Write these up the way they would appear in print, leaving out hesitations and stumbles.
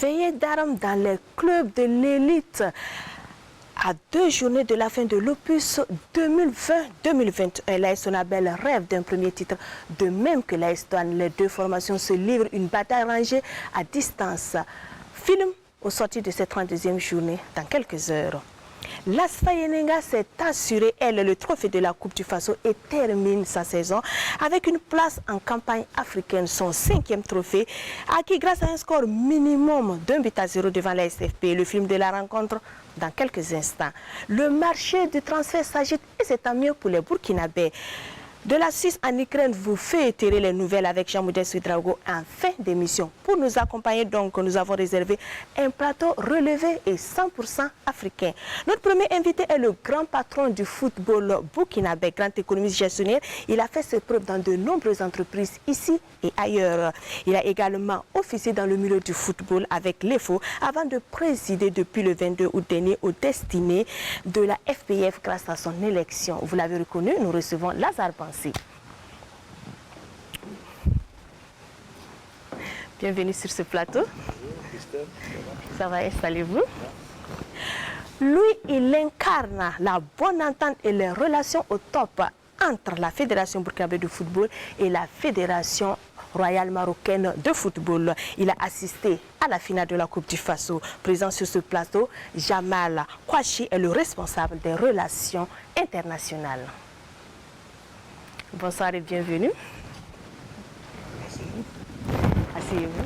veillée d'armes dans les clubs de l'élite. À 2 journées de la fin de l'opus 2020-2021, l'AS Sonabel rêve d'un premier titre. De même que l'AS Douanes, les deux formations se livrent une bataille rangée à distance. Film au sortir de cette 32e journée dans quelques heures. L'ASFA Yenenga s'est assuré, elle, le trophée de la Coupe du Faso et termine sa saison avec une place en campagne africaine, son 5e trophée, acquis grâce à un score minimum d'1-0 devant la SFP. Le film de la rencontre dans quelques instants. Le marché du transfert s'agite et c'est tant mieux pour les Burkinabés. De la Suisse en Ukraine, vous fait étirer les nouvelles avec Jean-Modeste Ouedraogo en fin d'émission. Pour nous accompagner, donc, nous avons réservé un plateau relevé et 100% africain. Notre premier invité est le grand patron du football burkinabé, grand économiste gestionnaire. Il a fait ses preuves dans de nombreuses entreprises ici et ailleurs. Il a également officié dans le milieu du football avec l'EFO avant de présider depuis le 22 août dernier aux destinées de la FPF grâce à son élection. Vous l'avez reconnu, nous recevons Lazare Bansi. Bienvenue sur ce plateau. Ça va, installez-vous. Lui, il incarne la bonne entente et les relations au top entre la Fédération burkinabé de football et la Fédération royale marocaine de football. Il a assisté à la finale de la Coupe du Faso. Présent sur ce plateau, Jamal Kouachi est le responsable des relations internationales. Bonsoir et bienvenue. Asseyez-vous.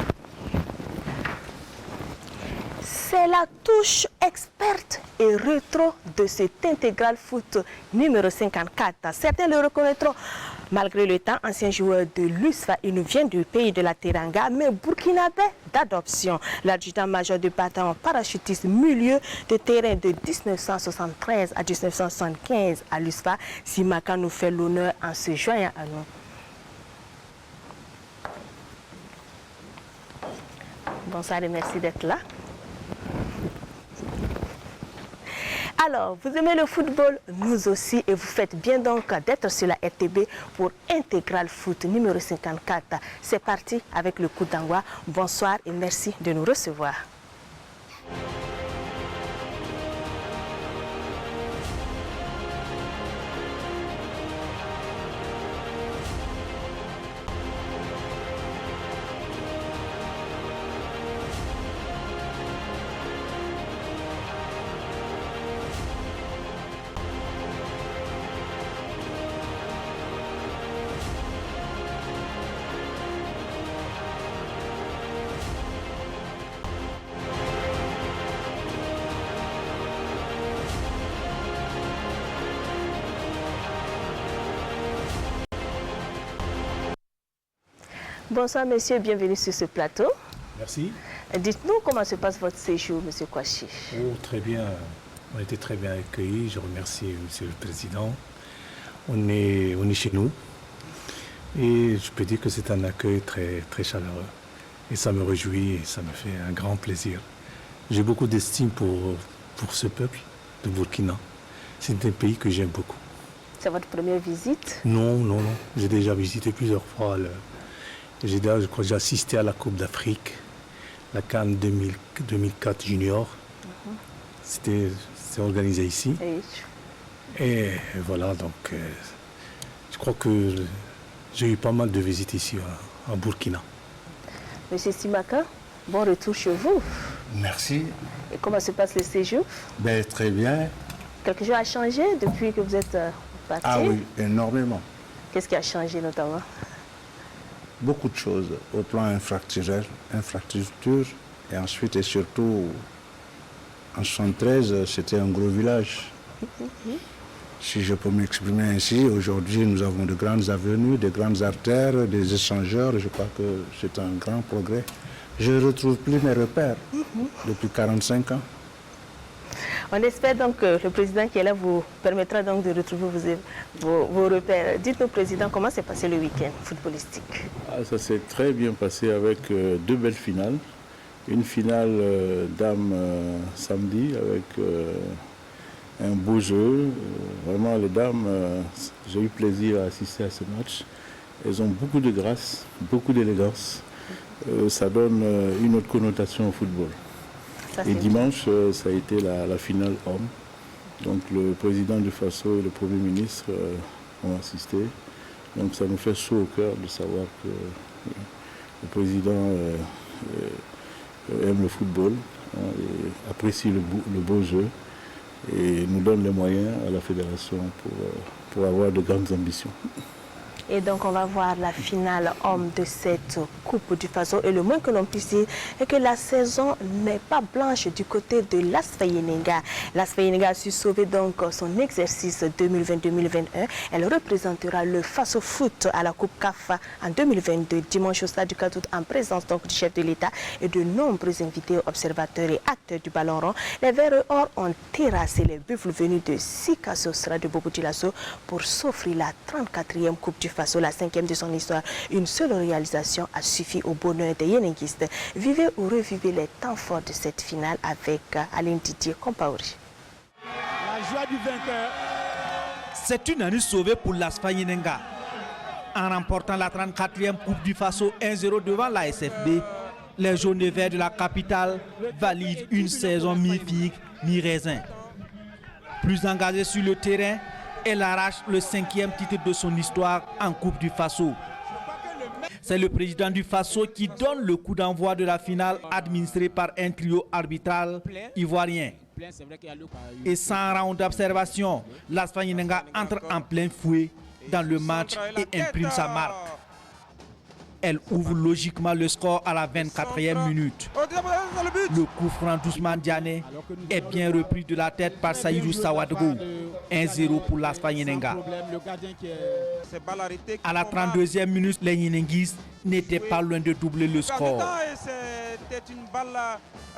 C'est la touche experte et rétro de cet intégral foot numéro 54. Certains le reconnaîtront malgré le temps. Ancien joueur de l'USFA, il nous vient du pays de la Teranga, mais burkinabé d'adoption. L'adjudant-major de bataillon parachutiste milieu de terrain de 1973 à 1975 à l'USFA, Simaka nous fait l'honneur en se joignant à nous. Bonsoir et merci d'être là. Alors, vous aimez le football, nous aussi, et vous faites bien donc d'être sur la RTB pour Intégral Foot numéro 54. C'est parti avec le coup d'envoi. Bonsoir et merci de nous recevoir. Bonsoir messieurs, bienvenue sur ce plateau. Merci. Dites-nous comment se passe votre séjour, monsieur Kouachi. Oh, très bien. On a été très bien accueillis. Je remercie monsieur le président. On est chez nous. Et je peux dire que c'est un accueil très, très chaleureux. Et ça me réjouit et ça me fait un grand plaisir. J'ai beaucoup d'estime pour ce peuple de Burkina. C'est un pays que j'aime beaucoup. C'est votre première visite? Non, non, non. J'ai déjà visité plusieurs fois. Je crois que j'ai assisté à la Coupe d'Afrique, la CAN 2004 Junior. C'était organisé ici. Oui. Et voilà, donc je crois que j'ai eu pas mal de visites ici à Burkina. Monsieur Simaka, bon retour chez vous. Merci. Et comment se passe le séjour? Ben, très bien. Quelque chose a changé depuis que vous êtes parti? Ah oui, énormément. Qu'est-ce qui a changé notamment? Beaucoup de choses au plan infrastructure et ensuite et surtout en 1973, c'était un gros village. Si je peux m'exprimer ainsi, aujourd'hui nous avons de grandes avenues, de grandes artères, des échangeurs. Je crois que c'est un grand progrès. Je ne retrouve plus mes repères depuis 45 ans. On espère donc que le président qui est là vous permettra donc de retrouver vos repères. Dites-nous, président, comment s'est passé le week-end footballistique? Ça s'est très bien passé avec 2 belles finales. Une finale dames samedi avec un beau jeu. Vraiment, les dames, j'ai eu plaisir à assister à ce match. Elles ont beaucoup de grâce, beaucoup d'élégance. ça donne une autre connotation au football. Et dimanche, ça a été la finale homme. Donc le président du FASO et le Premier ministre ont assisté. Donc ça nous fait chaud au cœur de savoir que le président aime le football, et apprécie le beau jeu et nous donne les moyens à la fédération pour avoir de grandes ambitions. Et donc on va voir la finale homme de cette Coupe du FASO. Et le moins que l'on puisse dire est que la saison n'est pas blanche du côté de l'AS Yenenga. l'AS Yenenga a su sauver donc son exercice 2020-2021. Elle représentera le FASO Foot à la Coupe CAF en 2022, dimanche au stade du 4 août, en présence donc du chef de l'État et de nombreux invités, observateurs et acteurs du ballon rond. Les Verts Or ont terrassé les Buffles venus de Sikasso de Bobo-Dioulasso pour s'offrir la 34e Coupe du FASO, la 5e de son histoire. Une seule réalisation a suffi au bonheur des Yenenguistes. Vivez ou revivez les temps forts de cette finale avec Aline Didier Compaoré. La joie du vainqueur. C'est une année sauvée pour l'AS Yenenga. En remportant la 34e Coupe du FASO 1-0 devant la SFB, les jaunes et verts de la capitale valident une saison mi-figue, mi-raisin. Plus engagée sur le terrain, elle arrache le 5e titre de son histoire en Coupe du FASO. C'est le président du FASO qui donne le coup d'envoi de la finale administrée par un trio arbitral ivoirien. Et sans round d'observation, l'AS Yenenga entre en plein fouet dans le match et imprime sa marque. Elle ouvre logiquement le score à la 24e minute. Le coup franc d'Ousmane Diané est bien repris de la tête par Saïdou Sawadogo. 1-0 pour l'AS Yenenga. À la 32e minute, les Yenenguistes n'étaient pas loin de doubler le score.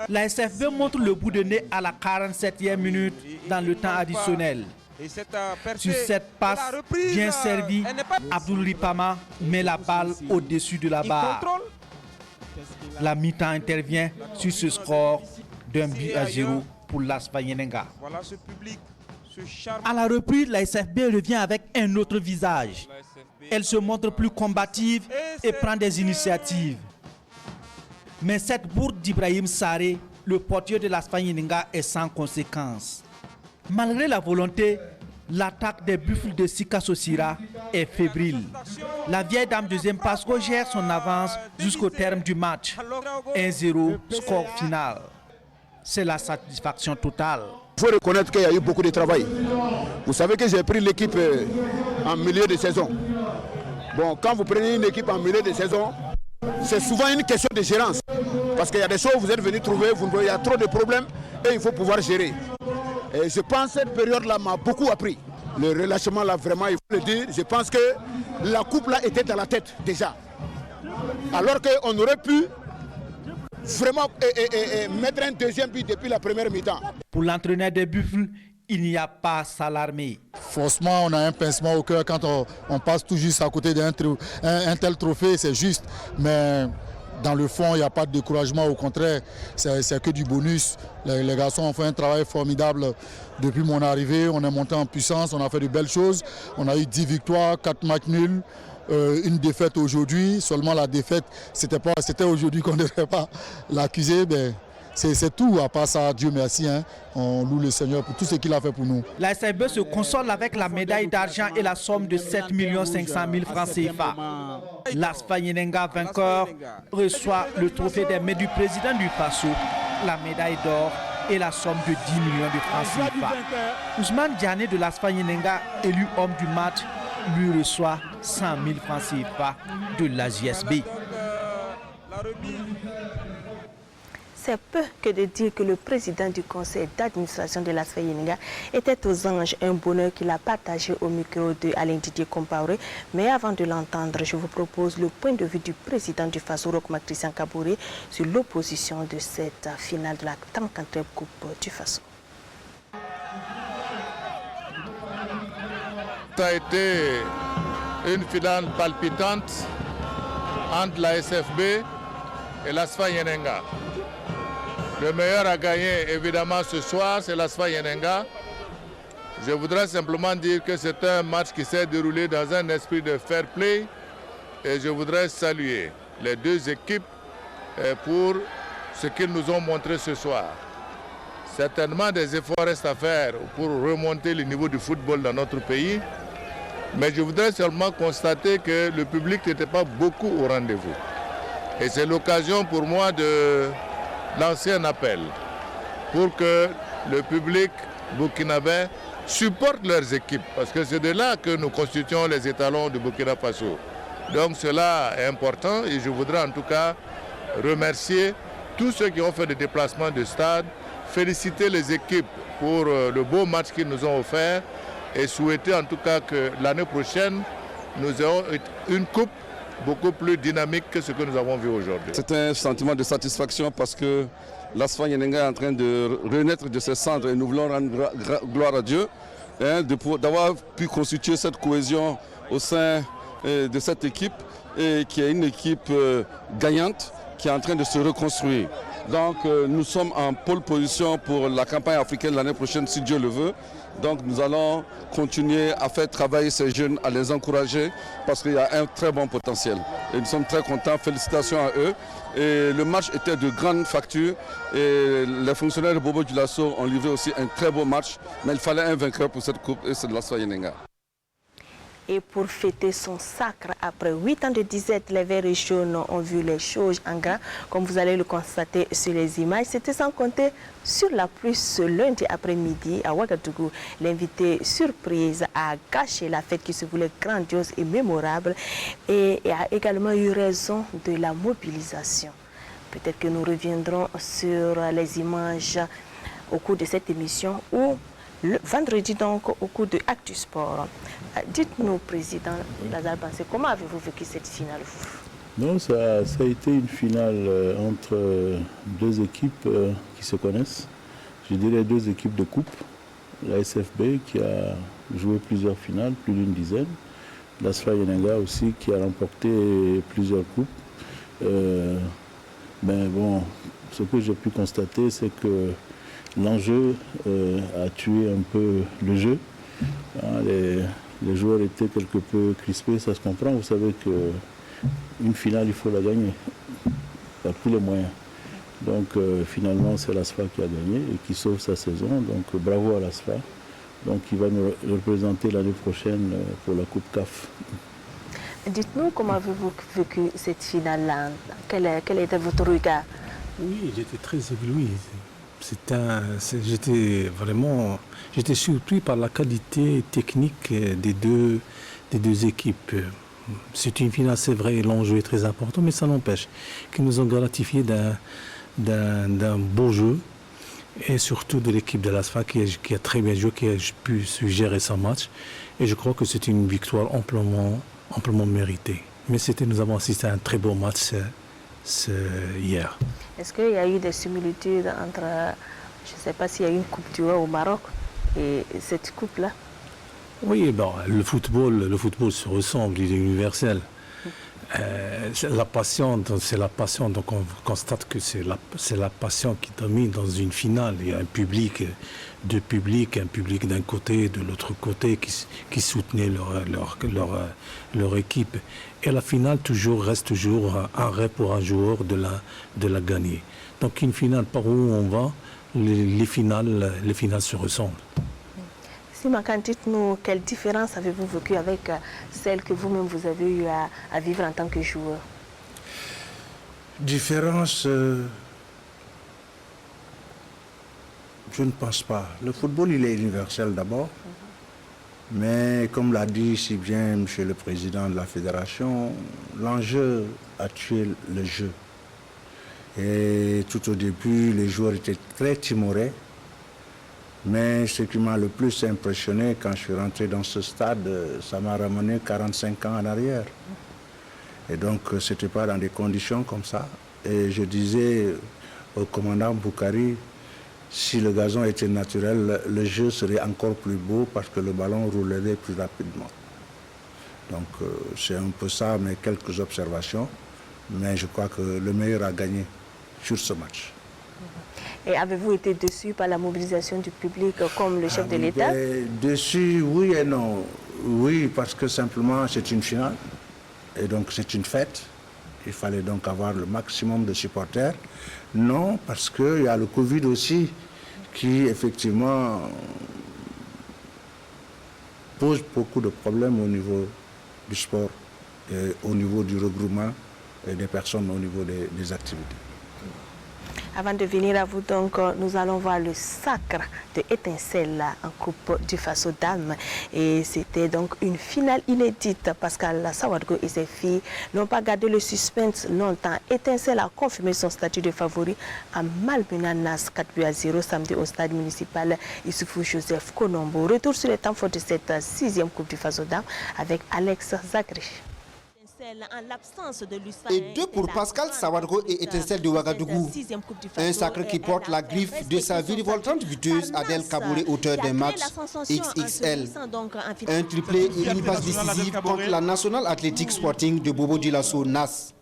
La SFB montre le bout de nez à la 47e minute dans le temps additionnel. Sur cette passe bien servie, Abdoul Ripama met la balle au-dessus de la barre. La mi-temps intervient sur ce score d'1-0 pour l'AS Yenenga. À la reprise, la SFB revient avec un autre visage. Elle se montre plus combative et prend des initiatives. Mais cette bourde d'Ibrahim Saré, le portier de l'AS Yenenga, est sans conséquence. Malgré la volonté, l'attaque des Buffles de Sikasso Sira est fébrile. La vieille dame de Zempasco gère son avance jusqu'au terme du match. 1-0, score final. C'est la satisfaction totale. Il faut reconnaître qu'il y a eu beaucoup de travail. Vous savez que j'ai pris l'équipe en milieu de saison. Bon, quand vous prenez une équipe en milieu de saison, c'est souvent une question de gérance. Parce qu'il y a des choses que vous êtes venus trouver, il y a trop de problèmes et il faut pouvoir gérer. Et je pense que cette période-là m'a beaucoup appris. Le relâchement, là, vraiment, il faut le dire. Je pense que la coupe, là, était dans la tête, déjà. Alors qu'on aurait pu vraiment mettre un deuxième but depuis la première mi-temps. Pour l'entraîneur des Buffles, il n'y a pas à s'alarmer. Forcément, on a un pincement au cœur quand on passe tout juste à côté d'un tel trophée, c'est juste. Mais dans le fond, il n'y a pas de découragement, au contraire, c'est que du bonus. Les garçons ont fait un travail formidable depuis mon arrivée, on est monté en puissance, on a fait de belles choses. On a eu 10 victoires, 4 matchs nuls, une défaite aujourd'hui. Seulement la défaite, c'était aujourd'hui qu'on ne devrait pas l'accuser. C'est tout, à part ça, Dieu merci, hein. On loue le Seigneur pour tout ce qu'il a fait pour nous. La SFB se console avec la médaille d'argent et la somme de 7 500 000 francs CFA. L'AS Yenenga vainqueur reçoit le trophée des mains du président du FASO, la médaille d'or et la somme de 10 millions de francs CFA. Ousmane Diané de l'AS Yenenga, élu homme du match, lui reçoit 100 000 francs CFA de l'AJSB. C'est peu que de dire que le président du conseil d'administration de l'AS Yenenga était aux anges, un bonheur qu'il a partagé au micro de Alain Didier Compaoré. Mais avant de l'entendre, je vous propose le point de vue du président du FASO, Rochmark Christian Kabouré, sur l'opposition de cette finale de la 34e Coupe du FASO. Ça a été une finale palpitante entre la SFB et l'AS Yenenga. Le meilleur à gagner, évidemment, ce soir, c'est l'AS Yenenga. Je voudrais simplement dire que c'est un match qui s'est déroulé dans un esprit de fair play et je voudrais saluer les deux équipes pour ce qu'ils nous ont montré ce soir. Certainement des efforts restent à faire pour remonter le niveau du football dans notre pays, mais je voudrais seulement constater que le public n'était pas beaucoup au rendez-vous. Et c'est l'occasion pour moi de lancer un appel pour que le public burkinabé supporte leurs équipes, parce que c'est de là que nous constituons les étalons du Burkina Faso. Donc cela est important et je voudrais en tout cas remercier tous ceux qui ont fait des déplacements de stade, féliciter les équipes pour le beau match qu'ils nous ont offert et souhaiter en tout cas que l'année prochaine, nous ayons une coupe beaucoup plus dynamique que ce que nous avons vu aujourd'hui. C'est un sentiment de satisfaction parce que l'ASFA Yenenga est en train de renaître de ses cendres et nous voulons rendre gloire à Dieu d'avoir pu constituer cette cohésion au sein de cette équipe et qui est une équipe gagnante qui est en train de se reconstruire. Donc nous sommes en pole position pour la campagne africaine l'année prochaine si Dieu le veut. Donc nous allons continuer à faire travailler ces jeunes, à les encourager parce qu'il y a un très bon potentiel. Et nous sommes très contents, félicitations à eux. Et le match était de grande facture et les fonctionnaires de Bobo Dioulasso ont livré aussi un très beau match. Mais il fallait un vainqueur pour cette coupe et c'est de l'ASFA Yenenga. Et pour fêter son sacre, après 8 ans de disette, les Verts et jaunes ont vu les choses en grand, comme vous allez le constater sur les images. C'était sans compter sur la pluie ce lundi après-midi à Ouagadougou. L'invité surprise a gâché la fête qui se voulait grandiose et mémorable et a également eu raison de la mobilisation. Peut-être que nous reviendrons sur les images au cours de cette émission ou le vendredi donc au cours de Actu Sport. Dites-nous, Président Lazare Bansé, comment avez-vous vécu cette finale? Non, ça a été une finale entre deux équipes qui se connaissent. Je dirais deux équipes de coupe. La SFB qui a joué plusieurs finales, plus d'une dizaine. L'ASFA Yenenga aussi qui a remporté plusieurs coupes. Mais bon, ce que j'ai pu constater, c'est que l'enjeu a tué un peu le jeu. Les joueurs étaient quelque peu crispés, ça se comprend. Vous savez qu'une finale, il faut la gagner par tous les moyens. Donc finalement, c'est l'ASFA qui a gagné et qui sauve sa saison. Donc bravo à l'ASFA. Donc il va nous représenter l'année prochaine pour la Coupe CAF. Dites-nous comment avez-vous vécu cette finale-là? Quel était votre regard? Oui, j'étais très ébloui. J'étais surpris par la qualité technique des deux équipes. C'est une finale, c'est vrai, l'enjeu est très important, mais ça n'empêche qu'ils nous ont gratifié d'un beau jeu et surtout de l'équipe de l'ASFA qui a très bien joué, qui a pu gérer son match. Et je crois que c'est une victoire amplement méritée. Mais nous avons assisté à un très beau match hier. Est-ce qu'il y a eu des similitudes entre, je ne sais pas s'il y a eu une coupe du roi au Maroc et cette coupe-là? Oui, bon, le football se ressemble, il est universel. La passion, c'est la passion, donc on constate que c'est la passion qui domine dans une finale. Il y a un public, deux publics, un public d'un côté et de l'autre côté qui soutenaient leur équipe. Et la finale reste toujours un rêve pour un joueur de la gagner. Donc une finale, par où on va, les finales se ressemblent. Simakan, dites-nous quelle différence avez-vous vécu avec celle que vous-même vous avez eu à vivre en tant que joueur? Différence, je ne pense pas. Le football, il est universel d'abord. Mais comme l'a dit si bien M. le Président de la Fédération, l'enjeu a tué le jeu. Et tout au début, les joueurs étaient très timorés. Mais ce qui m'a le plus impressionné quand je suis rentré dans ce stade, ça m'a ramené 45 ans en arrière. Et donc, ce n'était pas dans des conditions comme ça. Et je disais au commandant Boukari, si le gazon était naturel, le jeu serait encore plus beau parce que le ballon roulerait plus rapidement. Donc, c'est un peu ça, mais quelques observations. Mais je crois que le meilleur a gagné sur ce match. Et avez-vous été déçu par la mobilisation du public comme le chef de l'État? Déçu, oui et non. Oui, parce que simplement c'est une finale. Et donc c'est une fête. Il fallait donc avoir le maximum de supporters. Non, parce qu'il y a le Covid aussi qui effectivement pose beaucoup de problèmes au niveau du sport, et au niveau du regroupement et des personnes au niveau des activités. Avant de venir à vous, donc, nous allons voir le sacre de Étincelle en Coupe du Faso Dames. Et c'était donc une finale inédite. Pascal Sawadgo et ses filles n'ont pas gardé le suspense longtemps. Étincelle a confirmé son statut de favori en malmenant Nas 4-0 samedi au stade municipal Issoufou Joseph Konombo. Retour sur les temps forts de cette 6e Coupe du Faso Dames avec Alex Zagri. Et 2 pour Pascal Sawadgo et Étincelle de Ouagadougou. Un sacre qui porte la griffe de sa virevoltante buteuse Adel Kabouré, auteur d'un match XXL. Un triplé et une passe décisive contre la National Athletic Sporting de Bobo Dioulasso Nas.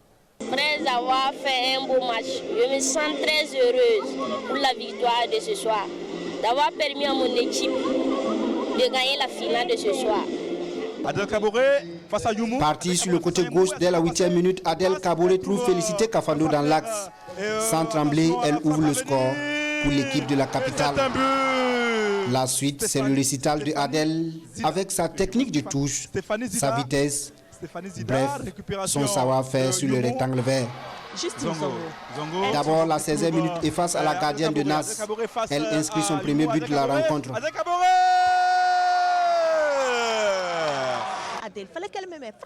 Après avoir fait un beau match, je me sens très heureuse pour la victoire de ce soir, d'avoir permis à mon équipe de gagner la finale de ce soir. Adel Kabouré face à Youmou. Parti sur le côté gauche dès la 8e minute, Adel Kabouré trouve Félicité Kafando dans l'axe. Sans trembler, elle ouvre le score pour l'équipe de la capitale. La suite, c'est le récital de Adel avec sa technique de touche, sa vitesse, bref, son savoir-faire sur le rectangle vert. D'abord, la 16e minute et face à la gardienne de Nas, elle inscrit son premier but de la rencontre.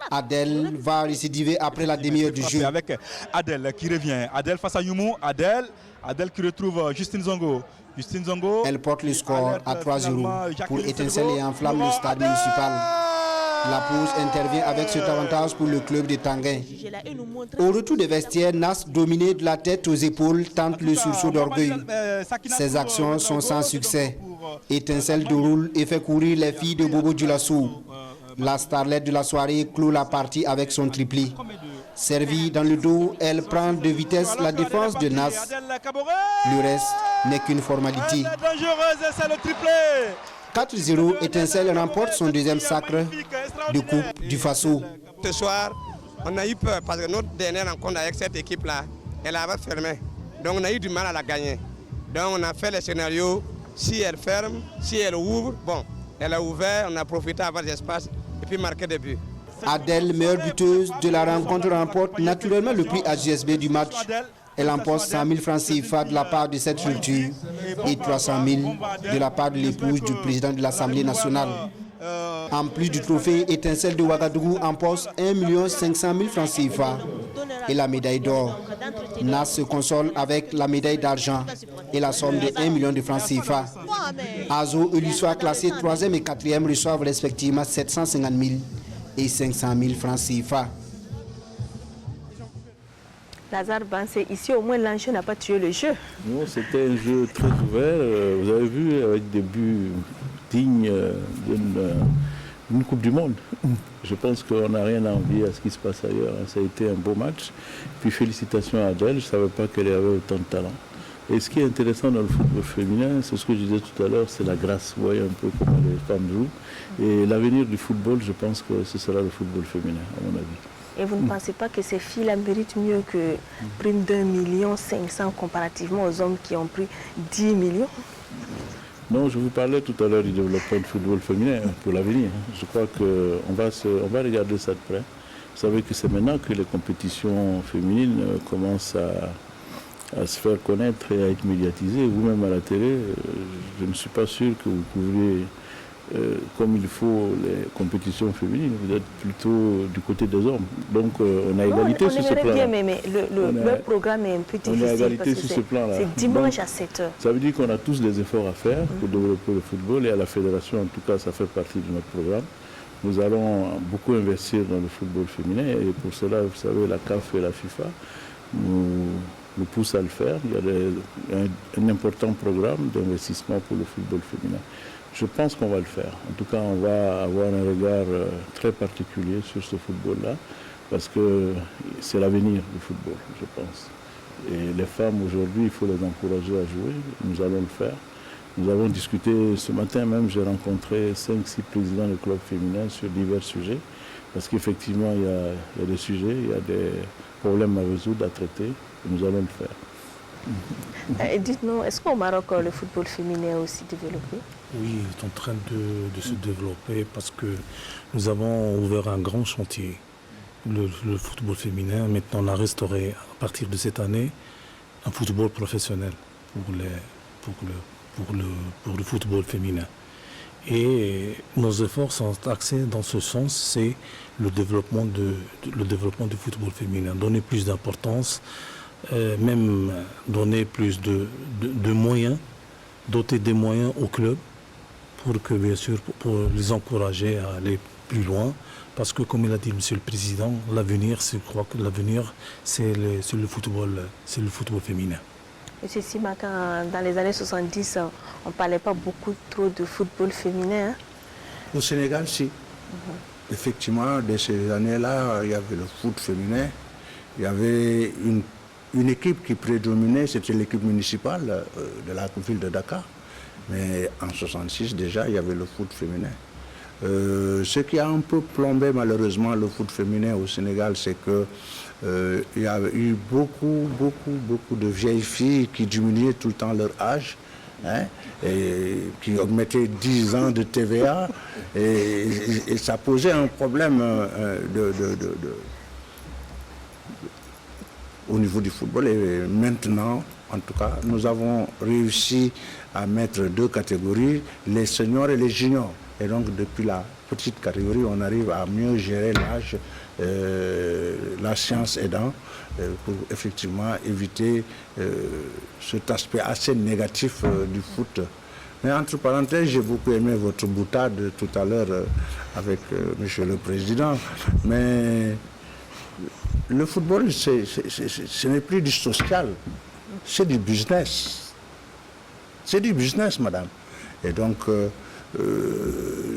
Adel va récidiver après la demi-heure du jeu. Avec Adel qui revient. Adel face à Youmou. Adel qui retrouve Justine Zongo. Elle porte le score à 3-0 pour Étincelle et enflamme le stade municipal. La pause intervient avec cet avantage pour le club de Tanguin. Au retour des vestiaires, Nas, dominé de la tête aux épaules, tente le sursaut d'orgueil. Ses actions sont sans succès. Étincelle déroule et fait courir les filles de Bobo Dioulasso. La starlette de la soirée clôt la partie avec son triplé. Servie dans le dos, elle prend de vitesse la défense de Nas. Le reste n'est qu'une formalité. 4-0, Étincelle remporte son 2e sacre de Coupe du Faso. Ce soir, on a eu peur parce que notre dernière rencontre avec cette équipe-là, elle avait fermé. Donc on a eu du mal à la gagner. Donc on a fait le scénario, si elle ferme, si elle ouvre, bon, elle a ouvert, on a profité d'avoir l'espace et puis marqué des buts. Adel, meilleure buteuse de la rencontre, remporte naturellement le prix AJSB du match. Elle emporte 100 000 francs CFA de la part de cette structure et 300 000 de la part de l'épouse du président de l'Assemblée nationale. En plus du trophée, Étincelle de Ouagadougou emporte 1 500 000 francs CFA et la médaille d'or. Nas se console avec la médaille d'argent et la somme de 1 million de francs CFA. Azo et l'histoire classés 3e et 4e reçoivent respectivement 750 000 et 500 000 francs CFA. Lazare Bansé, ici au moins l'enjeu n'a pas tué le jeu. Non, c'était un jeu très ouvert. Vous avez vu, avec des buts dignes d'une Coupe du Monde. Je pense qu'on n'a rien à envier à ce qui se passe ailleurs. Ça a été un beau match. Puis félicitations à Adel, je ne savais pas qu'elle avait autant de talent. Et ce qui est intéressant dans le football féminin, c'est ce que je disais tout à l'heure, c'est la grâce. Vous voyez un peu comment les femmes jouent. Et l'avenir du football, je pense que ce sera le football féminin, à mon avis. Et vous ne pensez pas que ces filles-là méritent mieux que prime d'1 500 000 comparativement aux hommes qui ont pris 10 millions? Non, je vous parlais tout à l'heure du développement du football féminin pour l'avenir. Je crois qu'on va regarder ça de près. Vous savez que c'est maintenant que les compétitions féminines commencent à se faire connaître et à être médiatisées. Vous-même à la télé, je ne suis pas sûr que vous couvriez comme il faut les compétitions féminines. Vous êtes plutôt du côté des hommes. Donc on a égalité sur ce plan. Bien, mais le programme est un peu difficile. On a égalité sur ce plan-là. C'est dimanche à 7h. Ça veut dire qu'on a tous des efforts à faire pour développer le football, et à la fédération, en tout cas, ça fait partie de notre programme. Nous allons beaucoup investir dans le football féminin, et pour cela, vous savez, la CAF et la FIFA nous poussent à le faire. Il y a un important programme d'investissement pour le football féminin. Je pense qu'on va le faire. En tout cas, on va avoir un regard très particulier sur ce football-là, parce que c'est l'avenir du football, je pense. Et les femmes, aujourd'hui, il faut les encourager à jouer. Nous allons le faire. Nous avons discuté ce matin même, j'ai rencontré 5-6 présidents de clubs féminins sur divers sujets. parce qu'effectivement, il y a des sujets, il y a des problèmes à résoudre, à traiter, et nous allons le faire. Et dites-nous, est-ce qu'au Maroc, le football féminin est aussi développé? Oui, il est en train de se développer parce que nous avons ouvert un grand chantier. Le football féminin, maintenant on a restauré à partir de cette année un football professionnel pour le football féminin. Et nos efforts sont axés dans ce sens, c'est le développement du football féminin, donner plus d'importance, même donner plus de moyens, doter des moyens aux clubs pour que, bien sûr, pour les encourager à aller plus loin. Parce que, comme il a dit M. le Président, l'avenir, je crois que l'avenir, c'est le football féminin. Monsieur Simaka, dans les années 70, on ne parlait pas beaucoup trop de football féminin. Hein? Au Sénégal, si. Effectivement, de ces années-là, il y avait le foot féminin. Il y avait une équipe qui prédominait, c'était l'équipe municipale de la ville de Dakar. Mais en 1966, déjà, il y avait le foot féminin. Ce qui a un peu plombé malheureusement le foot féminin au Sénégal, c'est que il y a eu beaucoup de vieilles filles qui diminuaient tout le temps leur âge, hein, et qui augmentaient 10 ans de TVA, et ça posait un problème au niveau du football. Et maintenant, en tout cas, nous avons réussi à mettre deux catégories, les seniors et les juniors. Et donc, depuis la petite catégorie, on arrive à mieux gérer l'âge, la science aidant, pour effectivement éviter cet aspect assez négatif du foot. Mais entre parenthèses, j'ai beaucoup aimé votre boutade tout à l'heure avec Monsieur le Président. Mais le football, ce n'est plus du social, c'est du business. C'est du business, madame. Et donc,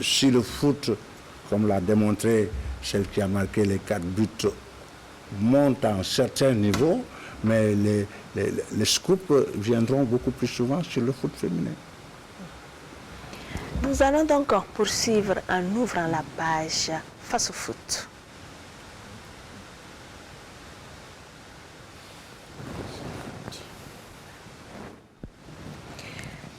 si le foot, comme l'a démontré celle qui a marqué les 4 buts, monte à un certain niveau, mais les scoops viendront beaucoup plus souvent sur le foot féminin. Nous allons donc poursuivre en ouvrant la page Face au foot.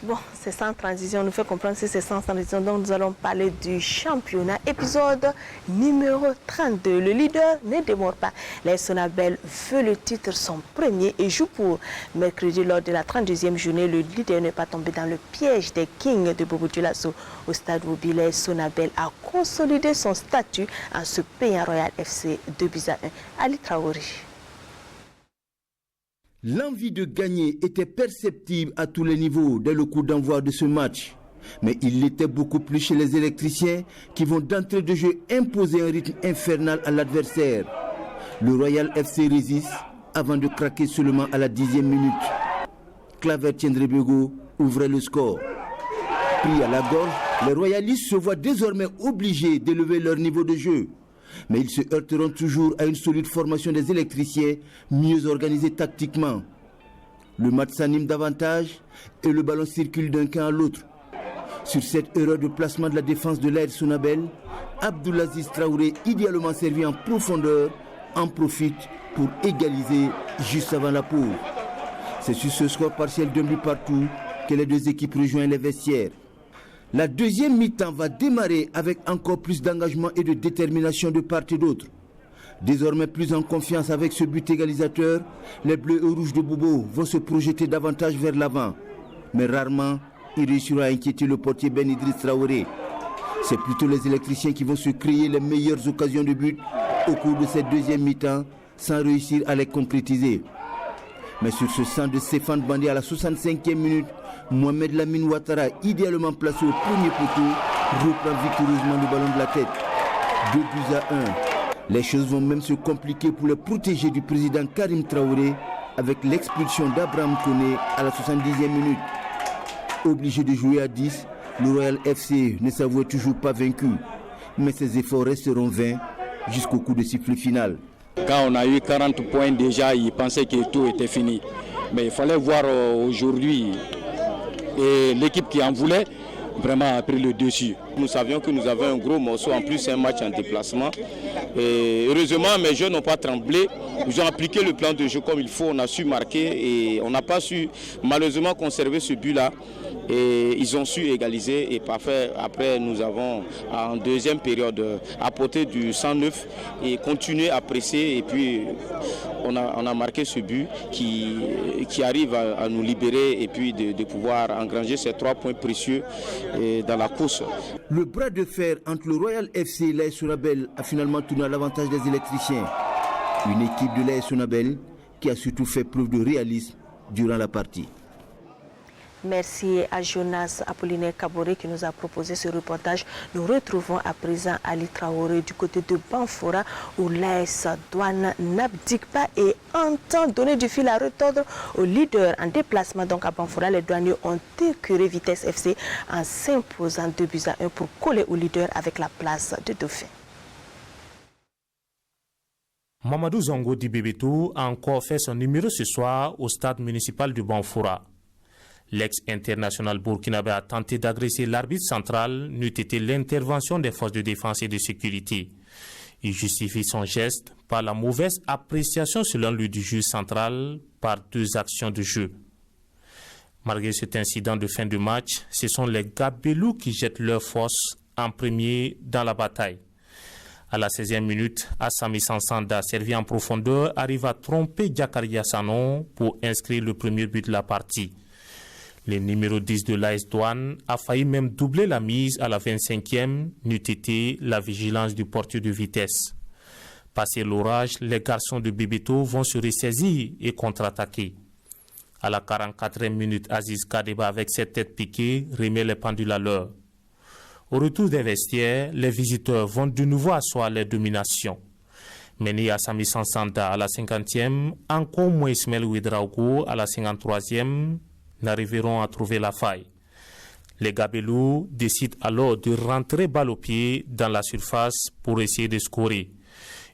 Bon, c'est sans transition, on nous fait comprendre que c'est sans transition, donc nous allons parler du championnat, épisode numéro 32. Le leader ne démord pas. Les Sonabel veut le titre son premier et joue pour mercredi lors de la 32e journée. Le leader n'est pas tombé dans le piège des Kings de Bobo Dioulasso. Au stade mobile, les Sonabel a consolidé son statut en se payant Royal FC 2-1. Ali Traoré. L'envie de gagner était perceptible à tous les niveaux dès le coup d'envoi de ce match. Mais il l'était beaucoup plus chez les électriciens qui vont d'entrée de jeu imposer un rythme infernal à l'adversaire. Le Royal FC résiste avant de craquer seulement à la 10e minute. Claver Tiendrebego ouvrait le score. Pris à la gorge, les royalistes se voient désormais obligés d'élever leur niveau de jeu. Mais ils se heurteront toujours à une solide formation des électriciens, mieux organisée tactiquement. Le match s'anime davantage et le ballon circule d'un camp à l'autre. Sur cette erreur de placement de la défense de l'AS Sonabel, Abdoulaziz Traoré, idéalement servi en profondeur, en profite pour égaliser juste avant la pause. C'est sur ce score partiel d'un but partout que les deux équipes rejoignent les vestiaires. La deuxième mi-temps va démarrer avec encore plus d'engagement et de détermination de part et d'autre. Désormais plus en confiance avec ce but égalisateur, les bleus et rouges de Bobo vont se projeter davantage vers l'avant. Mais rarement, ils réussiront à inquiéter le portier Ben Idriss Traoré. C'est plutôt les électriciens qui vont se créer les meilleures occasions de but au cours de cette deuxième mi-temps sans réussir à les concrétiser. Mais sur ce centre de Stéphane Bandé à la 65e minute, Mohamed Lamine Ouattara, idéalement placé au premier poteau, reprend victorieusement le ballon de la tête. 2-1. Les choses vont même se compliquer pour les protégés du président Karim Traoré avec l'expulsion d'Abraham Koné à la 70e minute. Obligé de jouer à 10, le Royal FC ne s'avouait toujours pas vaincu. Mais ses efforts resteront vains jusqu'au coup de sifflet final. Quand on a eu 40 points déjà, ils pensaient que tout était fini. Mais il fallait voir aujourd'hui. Et l'équipe qui en voulait vraiment a pris le dessus. Nous savions que nous avions un gros morceau, en plus c'est un match en déplacement. Et heureusement, mes jeunes n'ont pas tremblé. Ils ont appliqué le plan de jeu comme il faut, on a su marquer et on n'a pas su malheureusement conserver ce but-là. Et ils ont su égaliser et parfait. Après, nous avons en deuxième période apporté du 109 et continué à presser. Et puis, on a marqué ce but qui arrive à nous libérer et puis de pouvoir engranger ces 3 points précieux dans la course. Le bras de fer entre le Royal FC et l'AS Sonabel a finalement tourné à l'avantage des électriciens. Une équipe de l'AS Sonabel qui a surtout fait preuve de réalisme durant la partie. Merci à Jonas Apollinaire Kaboré qui nous a proposé ce reportage. Nous retrouvons à présent Ali Traoré du côté de Banfora où l'AS Douane n'abdique pas et entend donner du fil à retordre aux leaders en déplacement. Donc à Banfora, les douaniers ont écœuré Vitesse FC en s'imposant 2-1 pour coller aux leaders avec la place de Dauphin. Mamadou Zongo di Bebeto a encore fait son numéro ce soir au stade municipal de Banfora. L'ex-international burkinabé a tenté d'agresser l'arbitre central n'eût été l'intervention des forces de défense et de sécurité. Il justifie son geste par la mauvaise appréciation selon lui du juge central par 2 actions de jeu. Malgré cet incident de fin de match, ce sont les Gabelous qui jettent leur force en premier dans la bataille. À la 16e minute, Assami Sansanda, servi en profondeur, arrive à tromper Diakaria Sanon pour inscrire le premier but de la partie. Le numéro 10 de l'AS Douane a failli même doubler la mise à la 25e, n'eût été la vigilance du portier de Vitesse. Passé l'orage, les garçons de Bebeto vont se ressaisir et contre-attaquer. À la 44e minute, Aziz Kadeba avec ses têtes piquées remet les pendules à l'heure. Au retour des vestiaires, les visiteurs vont de nouveau asseoir leur domination. Mené à Sami Sansanda à la 50e, encore moins Ismaël Ouedraogo à la 53e, n'arriveront à trouver la faille. Les Gabelous décident alors de rentrer balle au pied dans la surface pour essayer de scorer.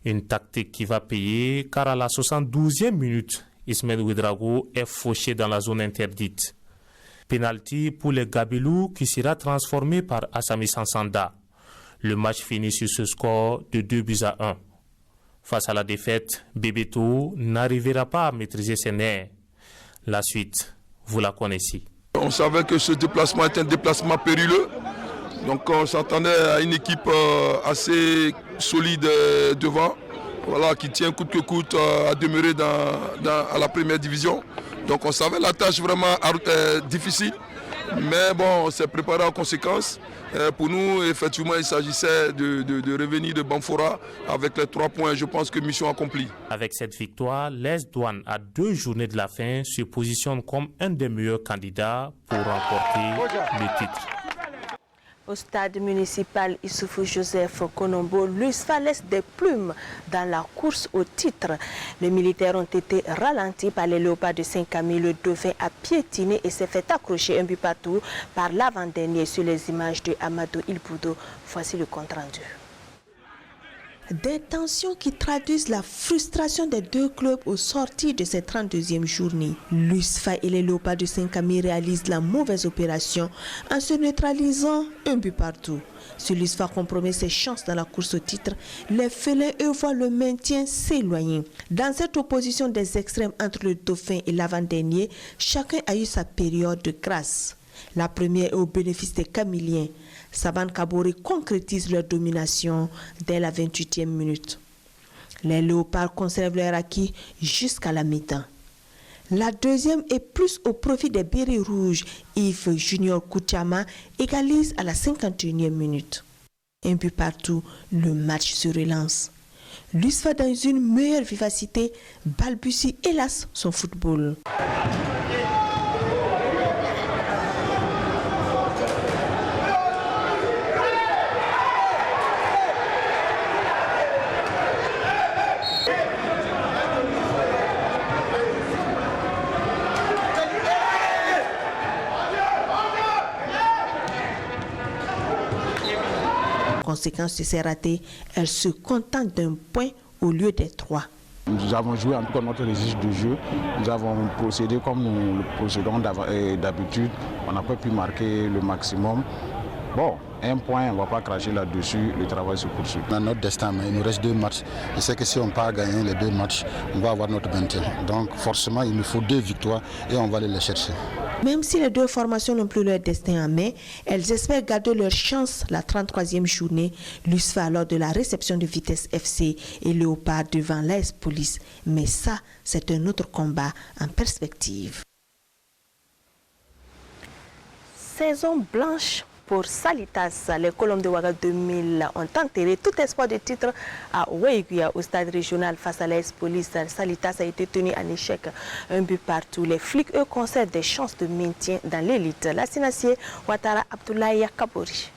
Une tactique qui va payer car à la 72e minute, Ismaël Ouedraogo est fauché dans la zone interdite. Penalty pour les Gabelous qui sera transformé par Assami Sansanda. Le match finit sur ce score de 2-1. Face à la défaite, Bebeto n'arrivera pas à maîtriser ses nerfs. La suite, vous la connaissez. On savait que ce déplacement était un déplacement périlleux. Donc on s'attendait à une équipe assez solide devant, voilà, qui tient coûte que coûte à demeurer à la première division. Donc on savait la tâche vraiment difficile. Mais bon, on s'est préparé en conséquence. Pour nous, effectivement, il s'agissait de revenir de Banfora avec les 3 points. Je pense que mission accomplie. Avec cette victoire, l'AS Douane, à 2 journées de la fin, se positionne comme un des meilleurs candidats pour remporter le titre. Au stade municipal Issoufou Joseph Konombo, l'USFA laisse des plumes dans la course au titre. Les militaires ont été ralentis par les léopards de Saint-Camille. Le Dauphin a piétiné et s'est fait accrocher un but partout par l'avant-dernier sur les images de Amadou Ilboudo. Voici le compte rendu. Des tensions qui traduisent la frustration des 2 clubs au sortir de cette 32e journée. L'USFA et les léopards de Saint-Camille réalisent la mauvaise opération en se neutralisant un but partout. Si l'USFA compromet ses chances dans la course au titre, les félins eux voient le maintien s'éloigner. Dans cette opposition des extrêmes entre le Dauphin et l'avant-dernier, chacun a eu sa période de grâce. La première est au bénéfice des Camiliens. Saban Kaboré concrétise leur domination dès la 28e minute. Les léopards conservent leur acquis jusqu'à la mi-temps. La deuxième est plus au profit des bérets rouges. Yves Junior Koutiama égalise à la 51e minute. Un but partout, le match se relance. L'USFA dans une meilleure vivacité balbutie hélas son football. Conséquence de ces ratés, elle se contente d'un point au lieu des 3. Nous avons joué en tout cas notre registre de jeu. Nous avons procédé comme nous le procédons d'habitude. On n'a pas pu marquer le maximum. Bon, un point, on ne va pas cracher là-dessus, le travail se poursuit. On a notre destin, mais il nous reste 2 matchs. Je sais que si on part gagner les 2 matchs, on va avoir notre maintien. Donc forcément, il nous faut 2 victoires et on va aller les chercher. Même si les 2 formations n'ont plus leur destin en main, elles espèrent garder leur chance la 33e journée, l'USFA lors de la réception de Vitesse FC et Léopard devant l'AS Police. Mais ça, c'est un autre combat en perspective. Saison blanche pour Salitas. Les Colombes de Ouaga 2000 ont enterré tout espoir de titre à Ouaiguia au stade régional face à l'AS Police. Salitas a été tenu en échec, 1 but partout. Les flics, eux, conservent des chances de maintien dans l'élite. La Sénassier Ouattara Abdoulaye Kabori.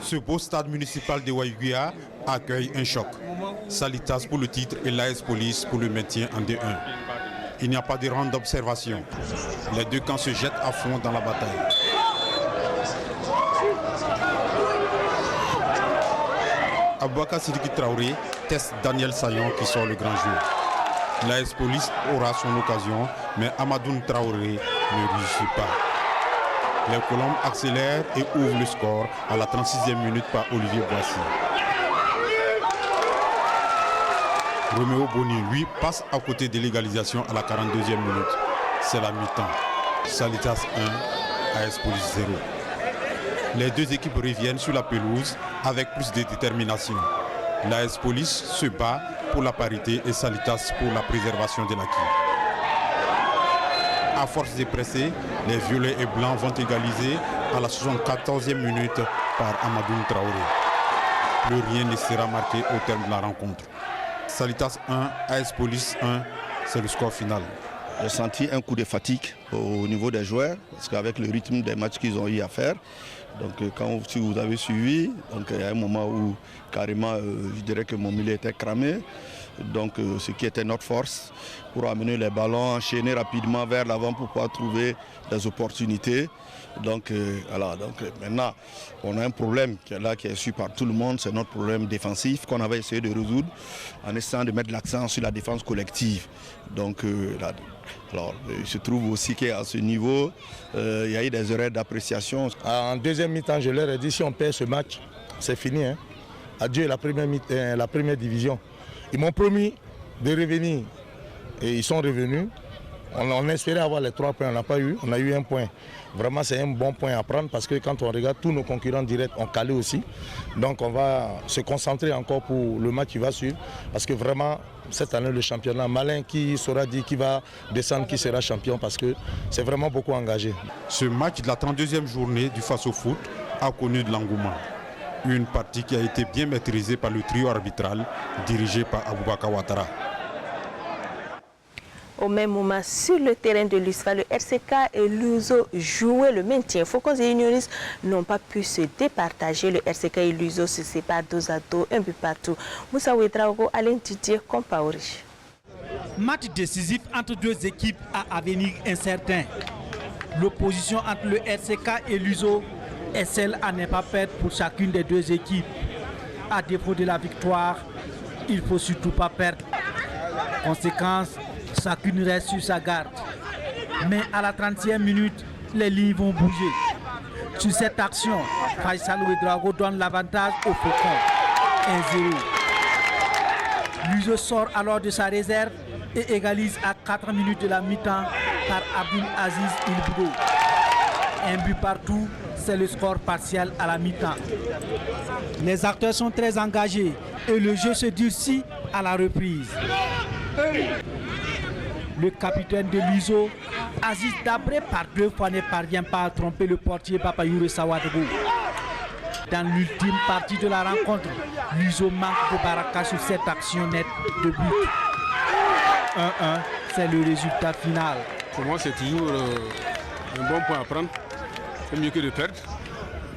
Ce beau stade municipal de Ouaiguia accueille un choc. Salitas pour le titre et l'AS Police pour le maintien en D1. Il n'y a pas de rang d'observation. Les 2 camps se jettent à fond dans la bataille. Aboubakar Sidiki Traoré teste Daniel Sayon qui sort le grand jeu. L'AS Police aura son occasion, mais Amadoun Traoré ne réussit pas. Les Colombes accélèrent et ouvrent le score à la 36e minute par Olivier Boissy. Roméo Boni, lui, passe à côté de l'égalisation à la 42e minute. C'est la mi-temps. Salitas 1, AS Police 0. Les 2 équipes reviennent sur la pelouse avec plus de détermination. L'AS Police se bat pour la parité et Salitas pour la préservation de l'acquis. À force de presser, les violets et blancs vont égaliser à la 74e minute par Amadoun Traoré. Plus rien ne sera marqué au terme de la rencontre. Salitas 1, AS Police 1, c'est le score final. J'ai senti un coup de fatigue au niveau des joueurs, parce qu'avec le rythme des matchs qu'ils ont eu à faire, donc si vous avez suivi, donc il y a un moment où carrément je dirais que mon milieu était cramé, donc ce qui était notre force pour amener les ballons, enchaîner rapidement vers l'avant pour pouvoir trouver des opportunités. Donc voilà, donc maintenant on a un problème qui est su par tout le monde, c'est notre problème défensif qu'on avait essayé de résoudre en essayant de mettre l'accent sur la défense collective. Donc alors, il se trouve aussi qu'à ce niveau, il y a eu des erreurs d'appréciation. En deuxième mi-temps, je leur ai dit, si on perd ce match, c'est fini. Hein. Adieu la première division. Ils m'ont promis de revenir et ils sont revenus. On espérait avoir les 3 points, on n'a pas eu, on a eu 1 point. Vraiment, c'est un bon point à prendre parce que quand on regarde, tous nos concurrents directs ont calé aussi. Donc on va se concentrer encore pour le match qui va suivre parce que vraiment, cette année, le championnat, Malin qui saura dire qui va descendre, qui sera champion parce que c'est vraiment beaucoup engagé. Ce match de la 32e journée du Faso Foot a connu de l'engouement. Une partie qui a été bien maîtrisée par le trio arbitral dirigé par Aboubakar Ouattara. Au même moment, sur le terrain de l'USFA, le RCK et l'USO jouaient le maintien. Faucons et Unionistes n'ont pas pu se départager. Le RCK et l'USO se séparent 2-2, 1 but partout. Moussa Ouedraogo, Alain Didier, Compaori. Match décisif entre 2 équipes à avenir incertain. L'opposition entre le RCK et l'USO est celle à ne pas perdre pour chacune des 2 équipes. À défaut de la victoire, il ne faut surtout pas perdre. Conséquence, chacune reste sur sa garde. Mais à la 30e minute, les lignes vont bouger. Sur cette action, Faisal Ouedraogo donne l'avantage au Faucon. 1-0. L'USO sort alors de sa réserve et égalise à 4 minutes de la mi-temps par Abdul Aziz Ilboudo. 1 but partout, c'est le score partiel à la mi-temps. Les acteurs sont très engagés et le jeu se durcit à la reprise. Le capitaine de l'USO, Aziz Dabré, par 2 fois ne parvient pas à tromper le portier Papayoure Sawadego. Dans l'ultime partie de la rencontre, l'USO manque de baraka sur cette action nette de but. 1-1, c'est le résultat final. Pour moi, c'est toujours un bon point à prendre. C'est mieux que de perdre.